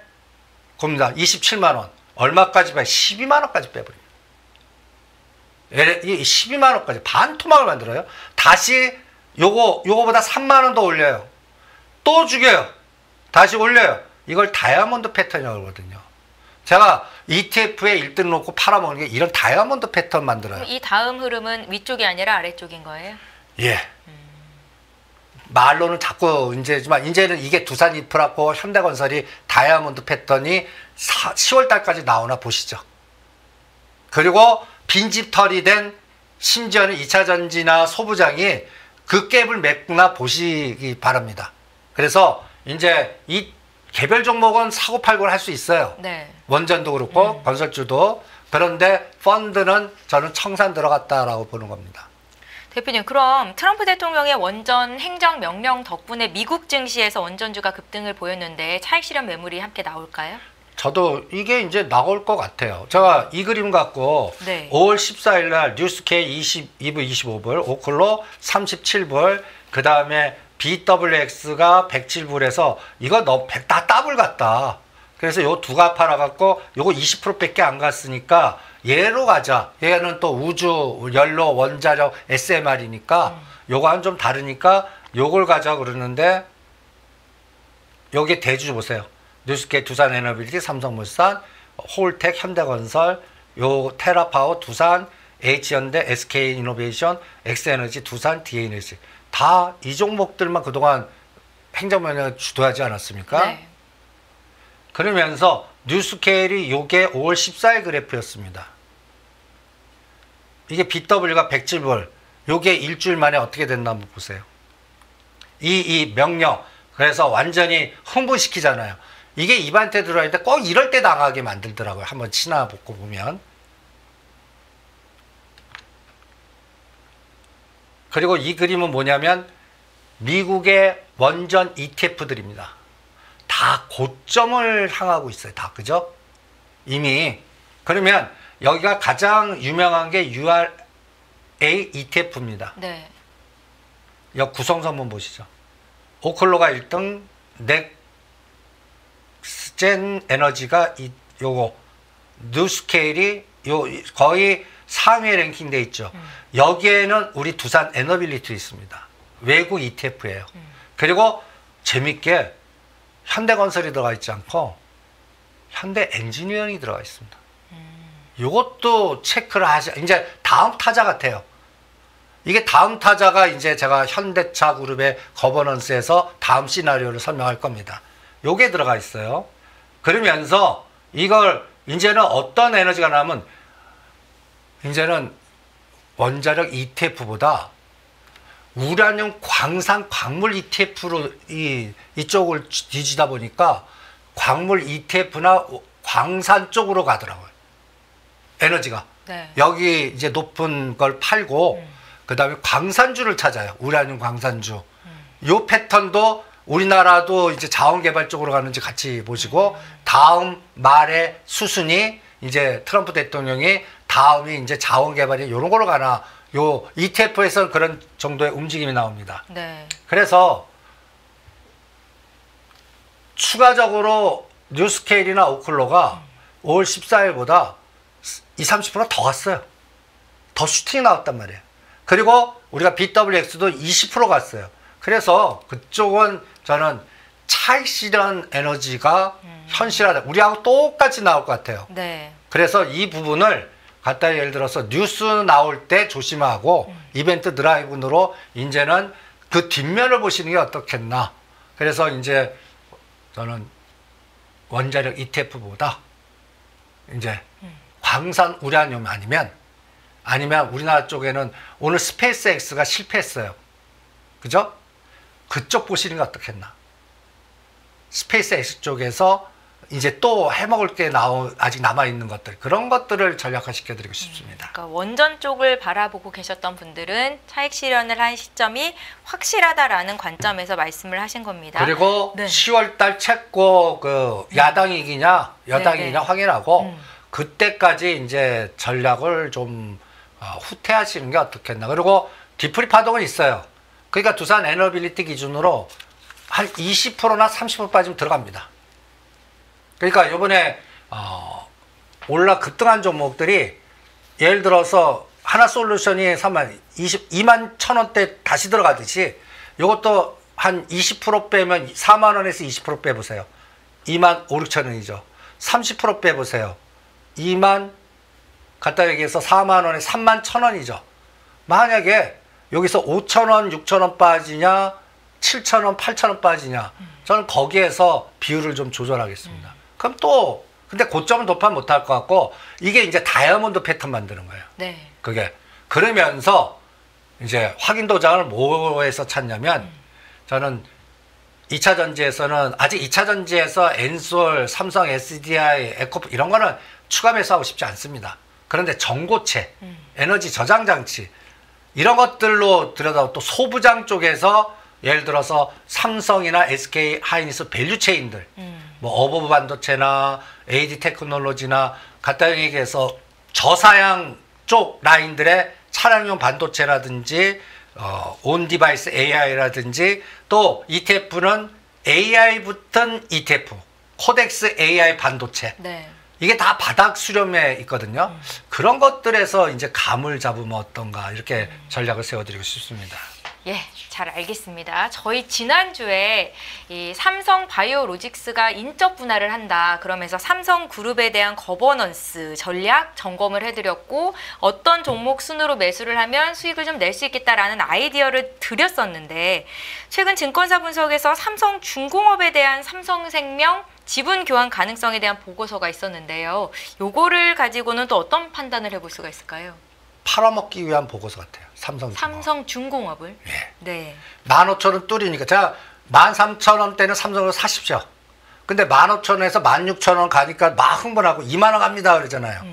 겁니다. 27만원. 얼마까지 빼요? 12만원까지 빼버립니다. 12만원까지 반토막을 만들어요. 다시 요거보다 3만원 더 올려요. 또 죽여요. 다시 올려요. 이걸 다이아몬드 패턴이라고 그러거든요. 제가 ETF에 1등 놓고 팔아먹는 게 이런 다이아몬드 패턴 만들어요. 이 다음 흐름은 위쪽이 아니라 아래쪽인 거예요? 예. 말로는 자꾸 이제는 이게 두산 인프라고 현대건설이 다이아몬드 패턴이 10월 달까지 나오나 보시죠. 그리고 빈집털이 된 심지어는 2차 전지나 소부장이 그 갭을 맺구나 보시기 바랍니다. 그래서 이제 이 개별 종목은 사고 팔고를 할 수 있어요. 네. 원전도 그렇고 건설주도. 그런데 펀드는 저는 청산 들어갔다라고 보는 겁니다. 대표님, 그럼 트럼프 대통령의 원전 행정명령 덕분에 미국 증시에서 원전주가 급등을 보였는데 차익 실현 매물이 함께 나올까요? 저도 이게 이제 나올 것 같아요. 제가 이 그림 갖고 네. 5월 14일 날 뉴스케이 22불 25불, 오클로 37불, 그 다음에 BWX가 107불에서 이거 다 더블 같다. 그래서 요 두가 팔아갖고 요거 20%밖에 안 갔으니까 얘로 가자. 얘는 또 우주, 연료, 원자력, SMR이니까 요거는 좀 다르니까 요걸 가자 그러는데 여기 대주 보세요. 뉴스케이, 두산에너빌리티, 삼성물산, 홀텍, 현대건설, 요 테라파워, 두산, H현대, SK이노베이션, 엑스에너지, 두산, DNS 다 이 종목들만 그동안 행정명령을 주도하지 않았습니까? 네. 그러면서 뉴스케일이 요게 5월 14일 그래프였습니다. 이게 BW가 107불, 요게 일주일 만에 어떻게 됐나 한번 보세요. 이 명령, 그래서 완전히 흥분시키잖아요. 이게 입한테 들어갈 때 꼭 이럴 때 당하게 만들더라고요. 한번 치나 보고 보면. 그리고 이 그림은 뭐냐면 미국의 원전 ETF들입니다. 다 고점을 향하고 있어요. 다, 그죠? 이미. 그러면 여기가 가장 유명한 게 URA ETF입니다. 네. 여기 구성서 한번 보시죠. 오클로가 1등, 넥스젠 에너지가 요거, 뉴스케일이 거의 상위에 랭킹돼 있죠. 여기에는 우리 두산 에너빌리티 있습니다. 외국 ETF예요. 그리고 재밌게 현대건설이 들어가 있지 않고 현대 엔지니어링이 들어가 있습니다. 이것도 체크를 하자. 이제 다음 타자 같아요. 이게 다음 타자가 이제 제가 현대차 그룹의 거버넌스에서 다음 시나리오를 설명할 겁니다. 요게 들어가 있어요. 그러면서 이걸 이제는 어떤 에너지가 나면 이제는 원자력 ETF보다 우라늄 광산 광물 ETF로 이쪽을 뒤지다 보니까 광물 ETF나 광산 쪽으로 가더라고요. 에너지가. 네. 여기 이제 높은 걸 팔고 그다음에 광산주를 찾아요. 우라늄 광산주. 요 패턴도 우리나라도 이제 자원개발 쪽으로 가는지 같이 보시고 다음 말의 수순이 이제 트럼프 대통령이 다음이 이제 자원개발이 요런 걸로 가나 요 ETF에서는 그런 정도의 움직임이 나옵니다. 네. 그래서 추가적으로 뉴스케일이나 오클로가 5월 14일보다 20-30% 더 갔어요. 더 슈팅이 나왔단 말이에요. 그리고 우리가 BWX도 20% 갔어요. 그래서 그쪽은 저는 차익 실현 에너지가 현실화돼. 우리하고 똑같이 나올 것 같아요. 네. 그래서 이 부분을 갖다 예를 들어서 뉴스 나올 때 조심하고 이벤트 드라이브로 이제는 그 뒷면을 보시는 게 어떻겠나. 그래서 이제 저는 원자력 ETF보다 이제 광산 우라늄 아니면 우리나라 쪽에는 오늘 스페이스 X가 실패했어요. 그죠? 그쪽 보시는 게 어떻겠나. 스페이스 X 쪽에서 이제 또 해먹을 게 아직 남아있는 것들, 그런 것들을 전략화시켜드리고 싶습니다. 그러니까 원전 쪽을 바라보고 계셨던 분들은 차익 실현을 한 시점이 확실하다라는 관점에서 말씀을 하신 겁니다. 그리고 네. 10월달 채권 그 야당이 이기냐 여당이 이기냐 확인하고 그때까지 이제 전략을 좀 후퇴하시는 게 어떻겠나. 그리고 디프리 파동은 있어요. 그러니까 두산 에너빌리티 기준으로 한 20%나 30% 빠지면 들어갑니다. 그러니까 이번에 올라 급등한 종목들이 예를 들어서 하나솔루션이 2만 1,000원대 다시 들어가듯이 이것도 한 20% 빼면 4만 원에서 20% 빼보세요. 2만 5, 6천 원이죠. 30% 빼보세요. 2만 갖다 얘기해서 4만 원에 3만 1,000원이죠. 만약에 여기서 5,000원, 6,000원 빠지냐 7,000원, 8,000원 빠지냐 저는 거기에서 비율을 좀 조절하겠습니다. 그럼 또 근데 고점은 도파 못할 것 같고 이게 이제 다이아몬드 패턴 만드는 거예요. 네. 그게 그러면서 이제 확인 도장을 뭐에서 찾냐면 저는 2차 전지에서는 아직 2차 전지에서 엔솔, 삼성, SDI, 에코프 이런 거는 추가 매수하고 싶지 않습니다. 그런데 전고체, 에너지 저장 장치 이런 것들로 들여다보고 또 소부장 쪽에서 예를 들어서 삼성이나 SK 하이닉스 밸류 체인들 뭐 어버브 반도체나 AD 테크놀로지나 간단히 얘기해서 저사양 쪽 라인들의 차량용 반도체라든지 온 디바이스 AI라든지 또 ETF는 AI 붙은 ETF 코덱스 AI 반도체 네. 이게 다 바닥 수렴에 있거든요. 그런 것들에서 이제 감을 잡으면 어떤가 이렇게 전략을 세워드리고 싶습니다. 예, 잘 알겠습니다. 저희 지난주에 이 삼성 바이오로직스가 인적 분할을 한다. 그러면서 삼성그룹에 대한 거버넌스 전략 점검을 해드렸고 어떤 종목 순으로 매수를 하면 수익을 좀 낼 수 있겠다라는 아이디어를 드렸었는데 최근 증권사 분석에서 삼성중공업에 대한 삼성생명 지분 교환 가능성에 대한 보고서가 있었는데요. 요거를 가지고는 또 어떤 판단을 해볼 수가 있을까요? 팔아먹기 위한 보고서 같아요. 삼성중공업을. 예. 네. 15,000원 뚫리니까 제가 13,000원대는 삼성으로 사십시오. 근데 15,000원에서 16,000원 가니까 막 흥분하고 2만 원 갑니다 그러잖아요.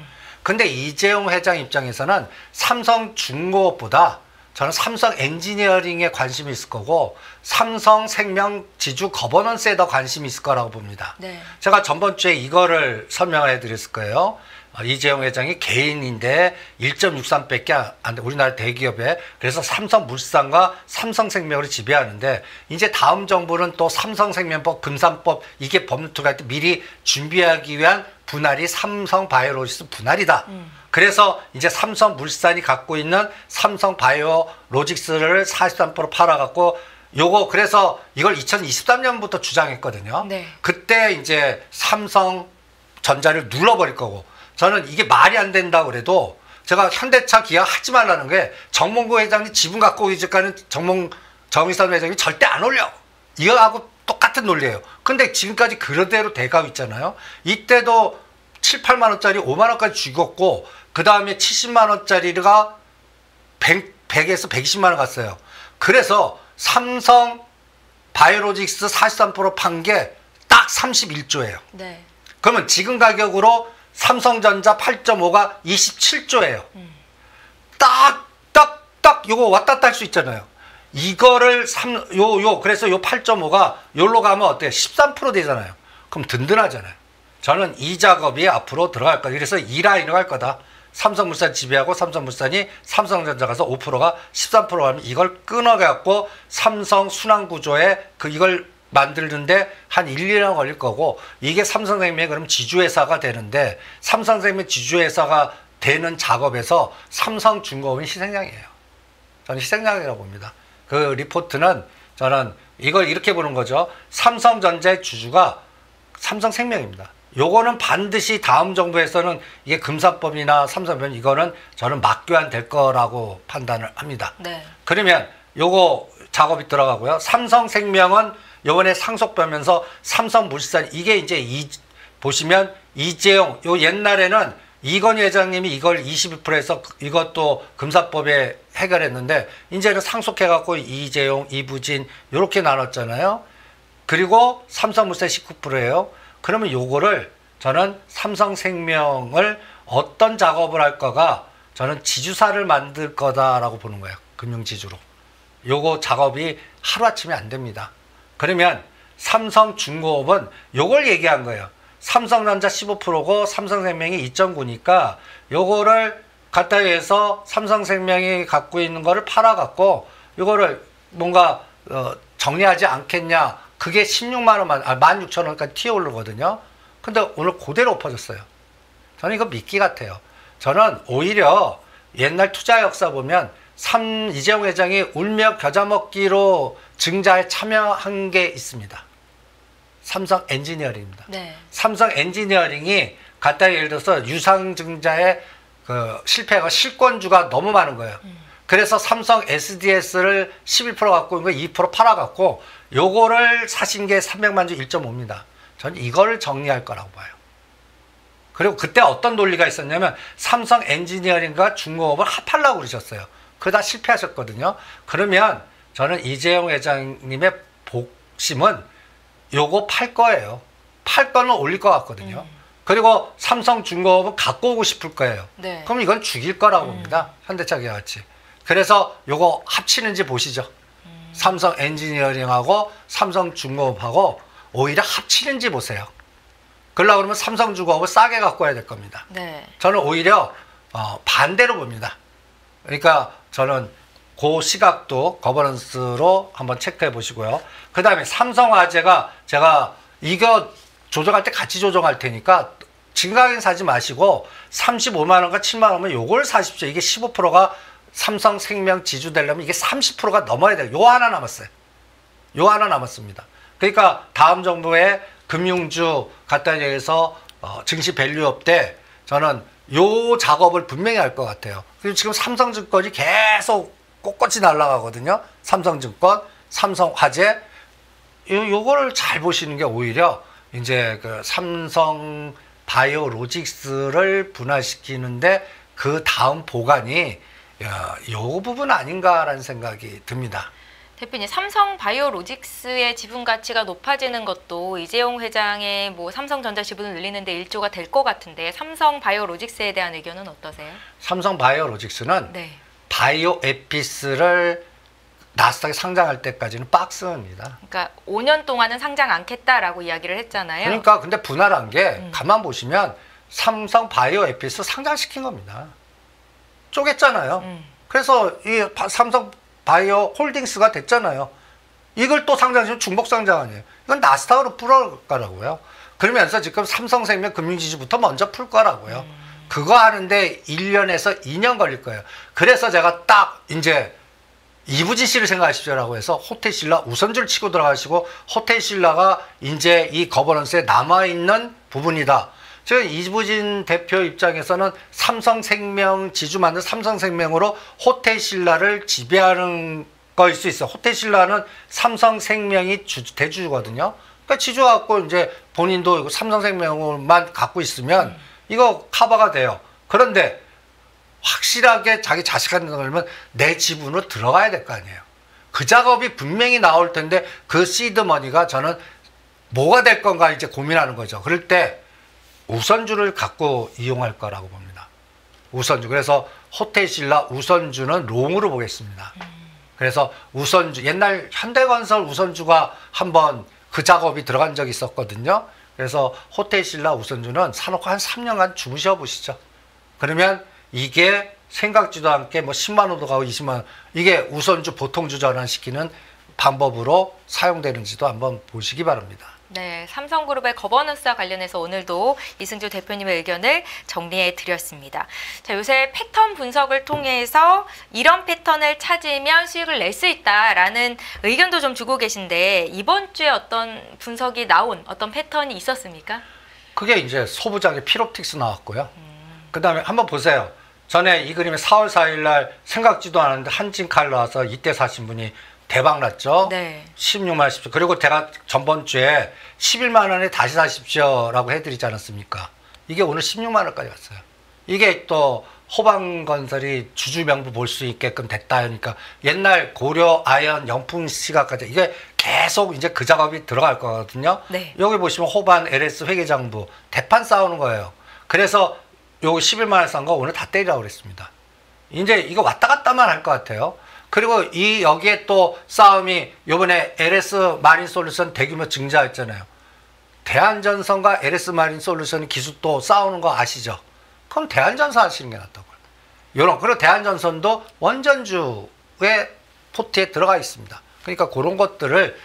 근데 이재용 회장 입장에서는 삼성중공업보다 저는 삼성 엔지니어링에 관심이 있을 거고 삼성생명 지주 거버넌스에 더 관심이 있을 거라고 봅니다. 네. 제가 전번 주에 이거를 설명해 드렸을 거예요. 이재용 회장이 개인인데 1.63밖에 안 돼. 우리나라 대기업에. 그래서 삼성물산과 삼성생명을 지배하는데 이제 다음 정부는 또 삼성생명법, 금산법 이게 법률 투과할 때 미리 준비하기 위한 분할이 삼성바이오로직스 분할이다. 그래서 이제 삼성물산이 갖고 있는 삼성바이오로직스를 43% 팔아갖고 요거 그래서 이걸 2023년부터 주장했거든요. 네. 그때 이제 삼성전자를 눌러버릴 거고 저는 이게 말이 안 된다고 그래도 제가 현대차 기아 하지 말라는 게 정몽구 회장이 지분 갖고 있을까는 정의선 회장이 절대 안 올려. 이거하고 똑같은 논리예요. 근데 지금까지 그대로 돼가고 있잖아요. 이때도 7, 8만 원짜리 5만 원까지 죽었고 그 다음에 70만 원짜리가 100에서 120만 원 갔어요. 그래서 삼성 바이오로직스 43% 판 게 딱 31조예요. 네. 그러면 지금 가격으로 삼성전자 8.5가 27조예요. 딱 요거 왔다 갔다 할 수 있잖아요. 이거를 그래서 요 8.5가 요로 가면 어때요? 13% 되잖아요. 그럼 든든하잖아요. 저는 이 작업이 앞으로 들어갈 거다. 그래서 이 라인으로 갈 거다. 삼성물산 지배하고 삼성물산이 삼성전자 가서 5%가 13% 하면 이걸 끊어갖고 삼성 순환구조에 이걸 만드는데 한 1, 2년 걸릴 거고, 이게 삼성생명이 그럼 지주회사가 되는데, 삼성생명 지주회사가 되는 작업에서 삼성중공업은 희생양이에요. 저는 희생양이라고 봅니다. 그 리포트는 저는 이걸 이렇게 보는 거죠. 삼성전자의 주주가 삼성생명입니다. 요거는 반드시 다음 정부에서는 이게 금사법이나 삼성변 이거는 저는 막교환 될 거라고 판단을 합니다. 네. 그러면 요거 작업이 들어가고요. 삼성생명은 요번에 상속되면서 삼성물산 이게 이제 보시면 이재용 요 옛날에는 이건희 회장님이 이걸 22%에서 이것도 금사법에 해결했는데 이제는 상속해갖고 이재용, 이부진 요렇게 나눴잖아요. 그리고 삼성물산 19%예요. 그러면 요거를 저는 삼성생명을 어떤 작업을 할 거가 저는 지주사를 만들 거다라고 보는 거예요. 금융지주로. 요거 작업이 하루아침에 안 됩니다. 그러면 삼성중공업은 요걸 얘기한 거예요. 삼성전자 15%고 삼성생명이 2.9니까 요거를 갖다 해서 삼성생명이 갖고 있는 거를 팔아갖고 요거를 뭔가 정리하지 않겠냐. 그게 16만 원만, 16,000원까지 튀어오르거든요. 근데 오늘 그대로 엎어졌어요. 저는 이거 미끼 같아요. 저는 오히려 옛날 투자 역사 보면 이재용 회장이 울며 겨자 먹기로 증자에 참여한 게 있습니다. 삼성 엔지니어링입니다. 네. 삼성 엔지니어링이 갖다 예를 들어서 유상증자에 실패가 실권주가 너무 많은 거예요. 그래서 삼성 SDS를 11% 갖고 있는 거 2% 팔아갖고 요거를 사신 게 300만 주 1.5입니다. 저는 이걸 정리할 거라고 봐요. 그리고 그때 어떤 논리가 있었냐면 삼성 엔지니어링과 중공업을 합하려고 그러셨어요. 그러다 실패하셨거든요. 그러면 저는 이재용 회장님의 복심은 요거 팔 거예요. 팔 거는 올릴 것 같거든요. 그리고 삼성중공업은 갖고 오고 싶을 거예요. 네. 그럼 이건 죽일 거라고 봅니다. 현대차 기아 같이. 그래서 요거 합치는지 보시죠. 삼성 엔지니어링하고 삼성중공업하고 오히려 합치는지 보세요. 그러려고 그러면 삼성중공업을 싸게 갖고 와야 될 겁니다. 네. 저는 오히려 반대로 봅니다. 그러니까 저는 그 시각도 거버넌스로 한번 체크해 보시고요. 그 다음에 삼성화재가 제가 이거 조정할 때 같이 조정할 테니까 지금 가격 사지 마시고 35만 원과 7만 원이면 요걸 사십시오. 이게 15%가 삼성생명 지주 되려면 이게 30%가 넘어야 돼요. 요 하나 남았어요. 요 하나 남았습니다. 그러니까 다음 정부의 금융주 갖다 대해서 증시 밸류업 때 저는 요 작업을 분명히 할 것 같아요. 그리고 지금 삼성증권이 계속 꼿꼿이 날아가거든요. 삼성증권, 삼성화재 요거를 잘 보시는 게 오히려 이제 그 삼성 바이오로직스를 분할시키는데 그 다음 보관이 요 부분 아닌가라는 생각이 듭니다. 대표님, 삼성 바이오로직스의 지분 가치가 높아지는 것도 이재용 회장의 뭐 삼성전자 지분을 늘리는데 일조가 될 것 같은데 삼성 바이오로직스에 대한 의견은 어떠세요? 삼성 바이오로직스는 네. 바이오에피스를 나스닥에 상장할 때까지는 박스입니다. 그러니까 5년 동안은 상장 않겠다라고 이야기를 했잖아요. 그러니까 근데 분할한 게 가만 보시면 삼성 바이오에피스 상장시킨 겁니다. 쪼갰잖아요. 그래서 이 삼성 바이오 홀딩스가 됐잖아요. 이걸 또 상장시키면 중복 상장 아니에요. 이건 나스닥으로 풀어 거라고요. 그러면서 지금 삼성생명 금융지주부터 먼저 풀 거라고요. 그거 하는데 1년에서 2년 걸릴 거예요. 그래서 제가 딱 이제 이부진 씨를 생각하십시오라고 해서 호텔신라 우선주를 치고 들어가시고 호텔신라가 이제 이 거버넌스에 남아있는 부분이다. 지금 이부진 대표 입장에서는 삼성생명 지주 만든 삼성생명으로 호텔신라를 지배하는 거일 수 있어. 호텔신라는 삼성생명이 대주주거든요. 그러니까 지주 갖고 이제 본인도 삼성생명만 갖고 있으면 이거 커버가 돼요. 그런데 확실하게 자기 자식한테 그러면 내 지분으로 들어가야 될 거 아니에요. 그 작업이 분명히 나올 텐데 그 시드머니가 저는 뭐가 될 건가 이제 고민하는 거죠. 그럴 때 우선주를 갖고 이용할 거라고 봅니다. 우선주. 그래서 호텔신라 우선주는 롱으로 보겠습니다. 그래서 우선주, 옛날 현대건설 우선주가 한번 그 작업이 들어간 적이 있었거든요. 그래서 호텔신라 우선주는 사놓고 한 3년간 주무셔 보시죠. 그러면 이게 생각지도 않게 뭐 10만 원도 가고 20만 원, 이게 우선주 보통주 전환시키는 방법으로 사용되는지도 한번 보시기 바랍니다. 네, 삼성그룹의 거버넌스와 관련해서 오늘도 이승주 대표님의 의견을 정리해 드렸습니다. 자, 요새 패턴 분석을 통해서 이런 패턴을 찾으면 수익을 낼 수 있다라는 의견도 좀 주고 계신데 이번 주에 어떤 분석이 나온 어떤 패턴이 있었습니까? 그게 이제 소부장의 피롭틱스 나왔고요. 그 다음에 한번 보세요. 전에 이 그림에 4월 4일 날 생각지도 않았는데 한진칼 나와서 이때 사신 분이 대박 났죠. 네. 16만 원 십시오. 그리고 제가 전번 주에 11만 원에 다시 사십시오라고 해드리지 않았습니까? 이게 오늘 16만 원까지 갔어요. 이게 또 호방건설이 주주 명부 볼 수 있게끔 됐다 하니까 옛날 고려 아연 영풍 시가까지 이게 계속 이제 그 작업이 들어갈 거거든요. 네. 여기 보시면 호반 LS 회계장부 대판 싸우는 거예요. 그래서 요거 11만 원 싼 거 오늘 다 때리라고 그랬습니다. 이제 이거 왔다 갔다만 할 것 같아요. 그리고 이 여기에 또 싸움이 요번에 LS 마린솔루션 대규모 증자했잖아요. 대한전선과 LS 마린솔루션이 기술 또 싸우는 거 아시죠? 그럼 대한전선 하시는 게 낫다고요. 요런, 그리고 대한전선도 원전주의 포트에 들어가 있습니다. 그러니까 그런 것들을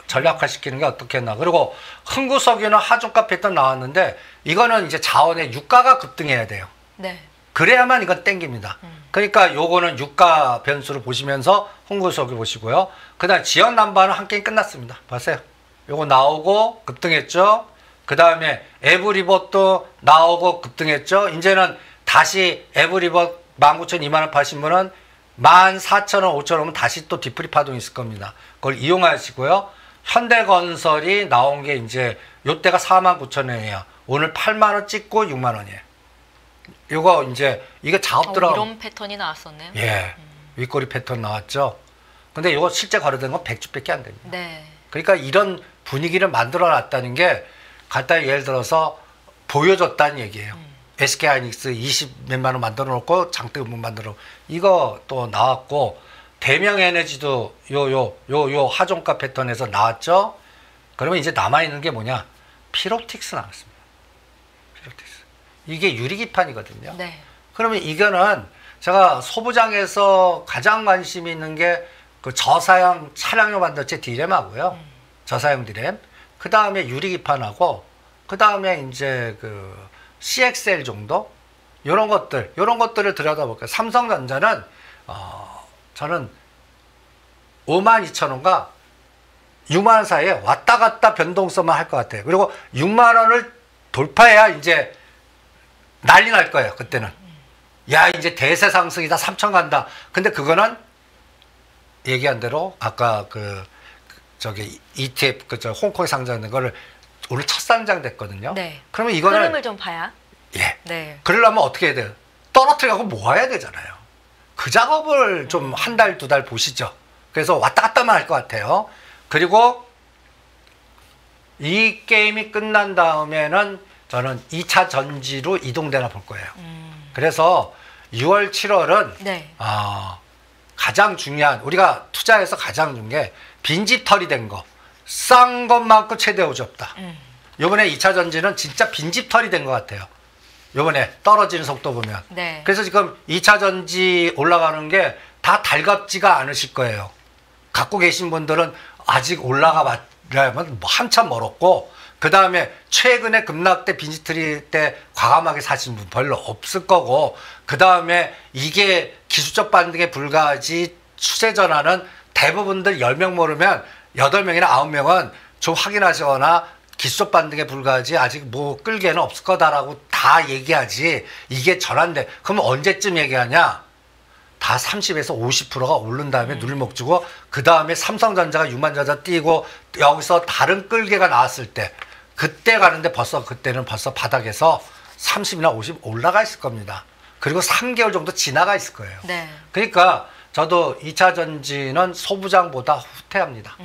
전략화시키는 게 어떻게 했나. 그리고 흥구석유는 하중가 패턴 나왔는데 이거는 이제 자원의 유가가 급등해야 돼요. 네. 그래야만 이건 땡깁니다. 그러니까 요거는 유가 변수를 보시면서 흥구석유 보시고요. 그 다음 지연난방은 한 게임 끝났습니다. 보세요. 요거 나오고 급등했죠. 그 다음에 에브리봇도 나오고 급등했죠. 이제는 다시 에브리봇 19,000, 20,000원 파신 분은 14,000원, 5,000원 오면 다시 또 뒤풀이 파동이 있을 겁니다. 그걸 이용하시고요. 현대건설이 나온 게 이제 요때가 49,000원이에요. 오늘 8만원 찍고 6만원이에요. 요거 이제 이게 작업 들어가. 이런 패턴이 나왔었네요. 예. 윗꼬리 패턴 나왔죠. 근데 요거 실제 거래된 건 100주밖에 안 됩니다. 네. 그러니까 이런 분위기를 만들어 놨다는 게 간단히 예를 들어서 보여줬다는 얘기예요. SK하이닉스 20 몇만 원 만들어 놓고 장대금융 만들어 이거 또 나왔고 대명에너지도 요 하종가 패턴에서 나왔죠. 그러면 이제 남아 있는 게 뭐냐? 피롭틱스 나왔습니다. 피롭틱스. 이게 유리기판이거든요. 네. 그러면 이거는 제가 소부장에서 가장 관심이 있는 게 그 저사양 차량용 반도체 디램하고요. 저사양 디램. 그 다음에 유리기판하고 그 다음에 이제 그 CXL 정도 이런 것들을 들여다볼게요. 삼성전자는 저는 52,000원과 6만 원 사이에 왔다 갔다 변동성만 할 것 같아요. 그리고 6만 원을 돌파해야 이제 난리 날 거예요. 그때는. 야, 이제 대세 상승이다. 3천 간다. 근데 그거는 얘기한 대로 아까 저기 ETF 홍콩에 상장된 거를 오늘 첫 상장 됐거든요. 네. 그러면 이거는 흐름을 좀 봐야. 예. 네. 그러려면 어떻게 해야 돼요? 떨어뜨려고 모아야 되잖아요. 그 작업을 좀 한 달, 두 달 보시죠. 그래서 왔다 갔다만 할 것 같아요. 그리고 이 게임이 끝난 다음에는 저는 2차 전지로 이동되나 볼 거예요. 그래서 6월, 7월은 네. 가장 중요한, 우리가 투자해서 가장 중요한 게 빈집털이 된 거. 싼 것만큼 최대 호재 없다. 요번에 2차 전지는 진짜 빈집털이 된 것 같아요. 요번에 떨어지는 속도 보면. 네. 그래서 지금 2차 전지 올라가는 게 다 달갑지가 않으실 거예요. 갖고 계신 분들은 아직 올라가려면 뭐 한참 멀었고, 그 다음에 최근에 급락때 빈집털이 때 과감하게 사신 분 별로 없을 거고, 그 다음에 이게 기술적 반등에 불과하지 추세 전환은 대부분들 10명 모르면 8명이나 9명은 좀 확인하시거나 기술적 반등에 불과하지 아직 뭐 끌개는 없을 거다라고 다 얘기하지 이게 전환돼. 그러면 언제쯤 얘기하냐? 다 30에서 50%가 오른 다음에 누릴목 주고 그 다음에 삼성전자가 6만 전자 뛰고 여기서 다른 끌개가 나왔을 때 그때 가는데 그때는 벌써 바닥에서 30이나 50 올라가 있을 겁니다. 그리고 3개월 정도 지나가 있을 거예요. 네. 그러니까 저도 2차 전지는 소부장보다 후퇴합니다.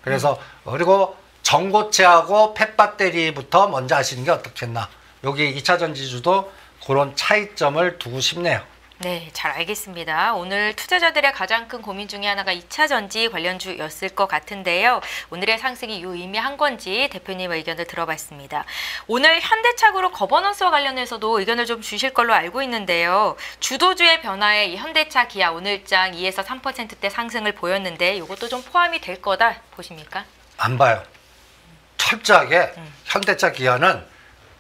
그래서 그리고 전고체하고 펫배터리부터 먼저 하시는 게 어떻겠나. 여기 2차 전지주도 그런 차이점을 두고 싶네요. 네, 잘 알겠습니다. 오늘 투자자들의 가장 큰 고민 중에 하나가 2차 전지 관련주였을 것 같은데요. 오늘의 상승이 유의미한 건지 대표님의 의견을 들어봤습니다. 오늘 현대차그룹 거버넌스와 관련해서도 의견을 좀 주실 걸로 알고 있는데요. 주도주의 변화에 이 현대차, 기아 오늘장 2에서 3%대 상승을 보였는데 이것도 좀 포함이 될 거다 보십니까? 안 봐요. 철저하게 현대차, 기아는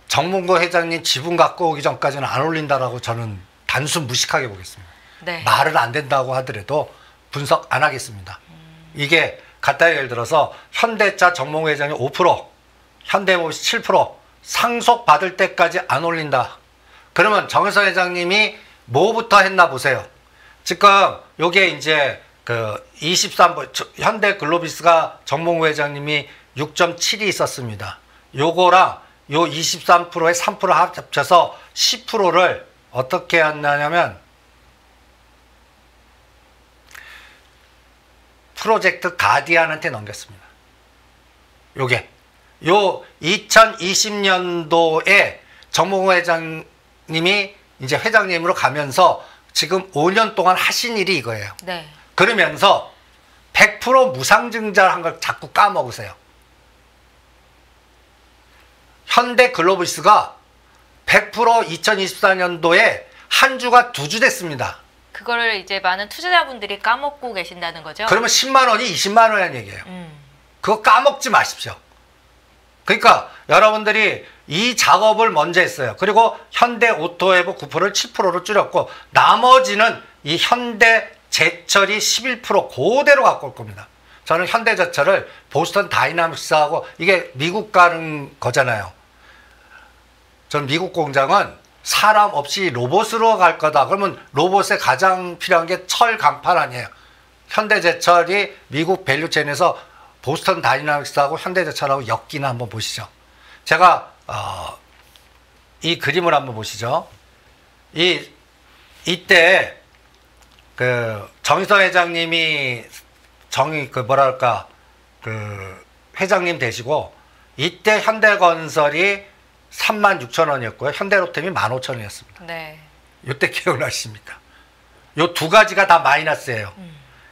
정몽구 회장님 지분 갖고 오기 전까지는 안 올린다라고 저는 단순 무식하게 보겠습니다. 네. 말은 안 된다고 하더라도 분석 안 하겠습니다. 이게 갖다 예를 들어서 현대차 정몽구 회장이 5%, 현대모비스 7% 상속 받을 때까지 안 올린다. 그러면 정의선 회장님이 뭐부터 했나 보세요. 지금 요게 이제 그 23번 현대글로비스가 정몽구 회장님이 6.7이 있었습니다. 요거랑 요 23%에 3% 합쳐서 10%를 어떻게 했냐면 프로젝트 가디안한테 넘겼습니다. 요게 요 2020년도에 정몽구 회장님이 이제 회장님으로 가면서 지금 5년 동안 하신 일이 이거예요. 네. 그러면서 100% 무상증자를 한 걸 자꾸 까먹으세요. 현대글로비스가 100% 2024년도에 한 주가 2주 됐습니다. 그거를 이제 많은 투자자분들이 까먹고 계신다는 거죠? 그러면 10만 원이 20만 원이라는 얘기예요. 그거 까먹지 마십시오. 그러니까 여러분들이 이 작업을 먼저 했어요. 그리고 현대오토에버 9%를 7%로 줄였고 나머지는 이 현대제철이 11% 그대로 갖고 올 겁니다. 저는 현대제철을 보스턴 다이나믹스하고 이게 미국 가는 거잖아요. 전 미국 공장은 사람 없이 로봇으로 갈 거다. 그러면 로봇에 가장 필요한 게 철 강판 아니에요. 현대제철이 미국 밸류체인에서 보스턴 다이나믹스하고 현대제철하고 엮기는 한번 보시죠. 제가 이 그림을 한번 보시죠. 이때 그 정의선 회장님이 회장님 되시고 이때 현대건설이 36,000원이었고요. 현대로템이 15,000원이었습니다. 네. 이때 기억나십니까? 요 두 가지가 다 마이너스예요.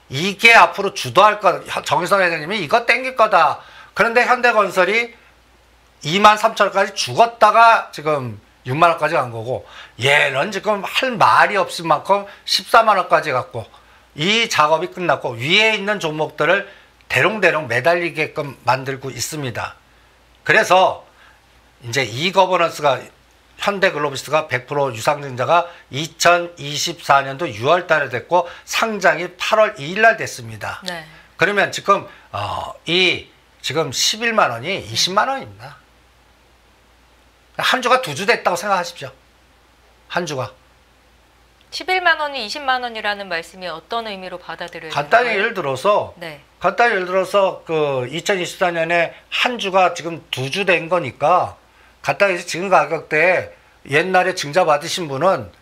이게 앞으로 주도할 거, 정의선 회장님이 이거 땡길 거다. 그런데 현대건설이 23,000원까지 죽었다가 지금 6만 원까지 간 거고 얘는 지금 할 말이 없을 만큼 14만 원까지 갔고 이 작업이 끝났고 위에 있는 종목들을 대롱대롱 매달리게끔 만들고 있습니다. 그래서 이제 이 거버넌스가 현대글로비스가 100% 유상증자가 2024년도 6월 달에 됐고 상장이 8월 2일 날 됐습니다. 네. 그러면 지금 지금 11만 원이 20만 원입니다. 한 주가 2주 됐다고 생각하십시오. 한 주가. 11만 원이 20만 원이라는 말씀이 어떤 의미로 받아들여야 간단히 되나요? 예를 들어서 네. 그 2024년에 한 주가 지금 2주 된 거니까 간단히 해서 지금 가격대에 옛날에 증자 받으신 분은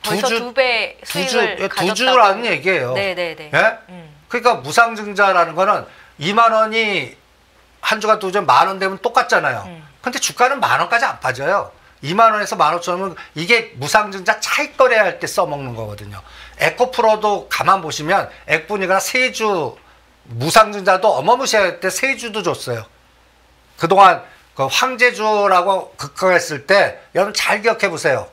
벌써 2배 수익을 두 주라는 얘기예요. 네네네. 예? 그러니까 무상증자라는 거는 2만 원이 한 주가 2주 만 원 되면 똑같잖아요. 근데 주가는 만 원까지 안 빠져요. 2만 원에서 15,000원은 이게 무상증자 차익 거래할 때 써먹는 거거든요. 에코프로도 가만 보시면 액분위가 세주 무상증자도 어마무시할 때 세주도 줬어요. 그동안 그 황제주라고 극강했을 때 여러분 잘 기억해 보세요.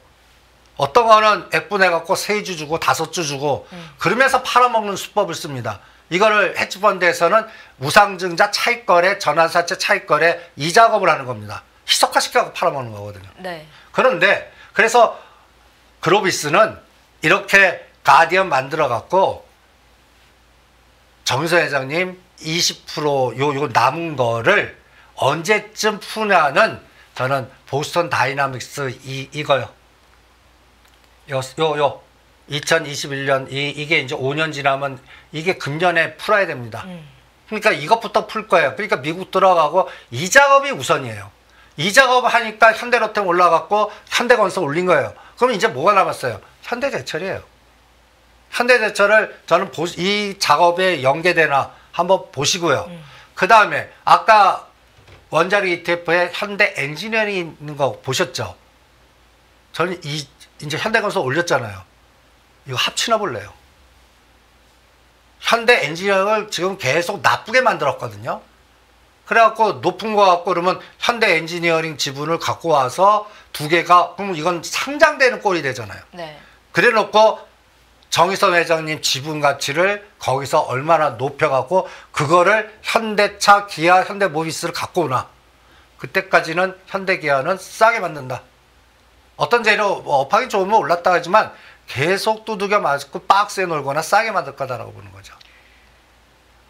어떤 거는 액분해갖고 3주 주고 5주 주고 그러면서 팔아먹는 수법을 씁니다. 이거를 헤지펀드에서는 무상증자 차익거래, 전환사채 차익거래 이 작업을 하는 겁니다. 희석화시켜서 팔아먹는 거거든요. 네. 그런데 그래서 글로비스는 이렇게 가디언 만들어갖고 정의선 회장님 20% 요 남은 거를 언제쯤 푸냐는 저는 보스턴 다이나믹스 이거요. 2021년 이게 이제 5년 지나면 이게 금년에 풀어야 됩니다. 그러니까 이것부터 풀 거예요. 그러니까 미국 들어가고 이 작업이 우선이에요. 이 작업 하니까 현대로템 올라갔고 현대건설 올린 거예요. 그럼 이제 뭐가 남았어요? 현대제철이에요. 현대제철을 저는 이 작업에 연계되나 한번 보시고요. 그 다음에 아까 원자력 ETF에 현대 엔지니어링 있는 거 보셨죠? 저는 이제 현대건설 올렸잖아요. 이거 합치나 볼래요. 현대 엔지니어링을 지금 계속 나쁘게 만들었거든요. 그래갖고 높은 거 갖고 그러면 현대 엔지니어링 지분을 갖고 와서 두 개가 그러면 이건 상장되는 꼴이 되잖아요. 네. 그래 놓고 정의선 회장님 지분 가치를 거기서 얼마나 높여갖고 그거를 현대차, 기아, 현대모비스를 갖고 오나. 그때까지는 현대기아는 싸게 만든다. 어떤 재료 업하기 좋으면 올랐다 하지만 계속 두들겨 맞고 박스에 놀거나 싸게 만들 거다라고 보는 거죠.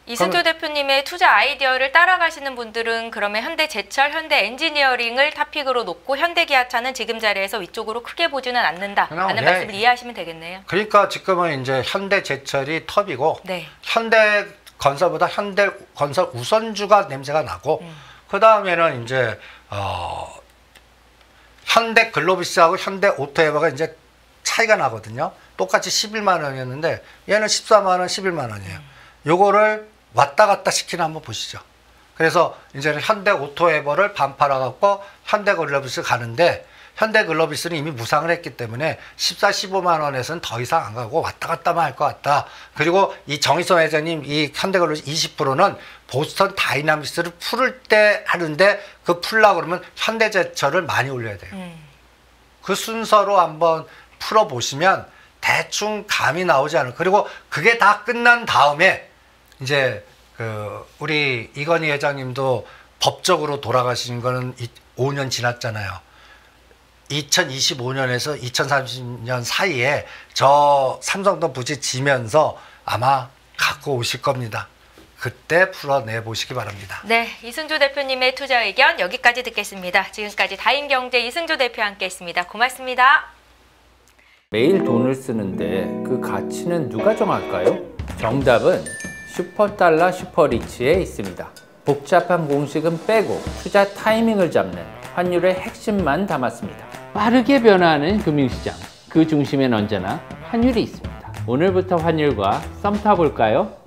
이승조 대표님의 투자 아이디어를 따라가시는 분들은 그러면 현대제철, 현대엔지니어링을 탑픽으로 놓고 현대기아차는 지금 자리에서 위쪽으로 크게 보지는 않는다라는 말씀을 이해하시면 되겠네요. 그러니까 지금은 이제 현대제철이 톱이고 네. 현대건설보다 현대건설 우선주가 냄새가 나고 그 다음에는 이제 현대글로비스하고 현대오토에버가 이제 차이가 나거든요. 똑같이 11만 원이었는데 얘는 14만 원, 11만 원이에요. 요거를 왔다 갔다 시키나 한번 보시죠. 그래서 이제는 현대오토에버를 반팔아 갖고 현대글로비스 가는데 현대글로비스는 이미 무상을 했기 때문에 14, 15만 원에서는 더 이상 안 가고 왔다 갔다만 할 것 같다. 그리고 이 정의선 회장님 이 현대글로비스 20%는 보스턴 다이나믹스를 풀을 때 하는데 그 풀려고 그러면 현대제철을 많이 올려야 돼요. 그 순서로 한번 풀어보시면 대충 감이 나오지 않을. 그리고 그게 다 끝난 다음에 이제 우리 이건희 회장님도 법적으로 돌아가신 거는 5년 지났잖아요. 2025년에서 2030년 사이에 저 삼성동 부지 지면서 아마 갖고 오실 겁니다. 그때 풀어내 보시기 바랍니다. 네, 이승조 대표님의 투자 의견 여기까지 듣겠습니다. 지금까지 다인경제 이승조 대표와 함께했습니다. 고맙습니다. 매일 돈을 쓰는데 그 가치는 누가 정할까요? 정답은 슈퍼달러 슈퍼리치에 있습니다. 복잡한 공식은 빼고 투자 타이밍을 잡는 환율의 핵심만 담았습니다. 빠르게 변화하는 금융시장, 그 중심엔 언제나 환율이 있습니다. 오늘부터 환율과 썸 타볼까요?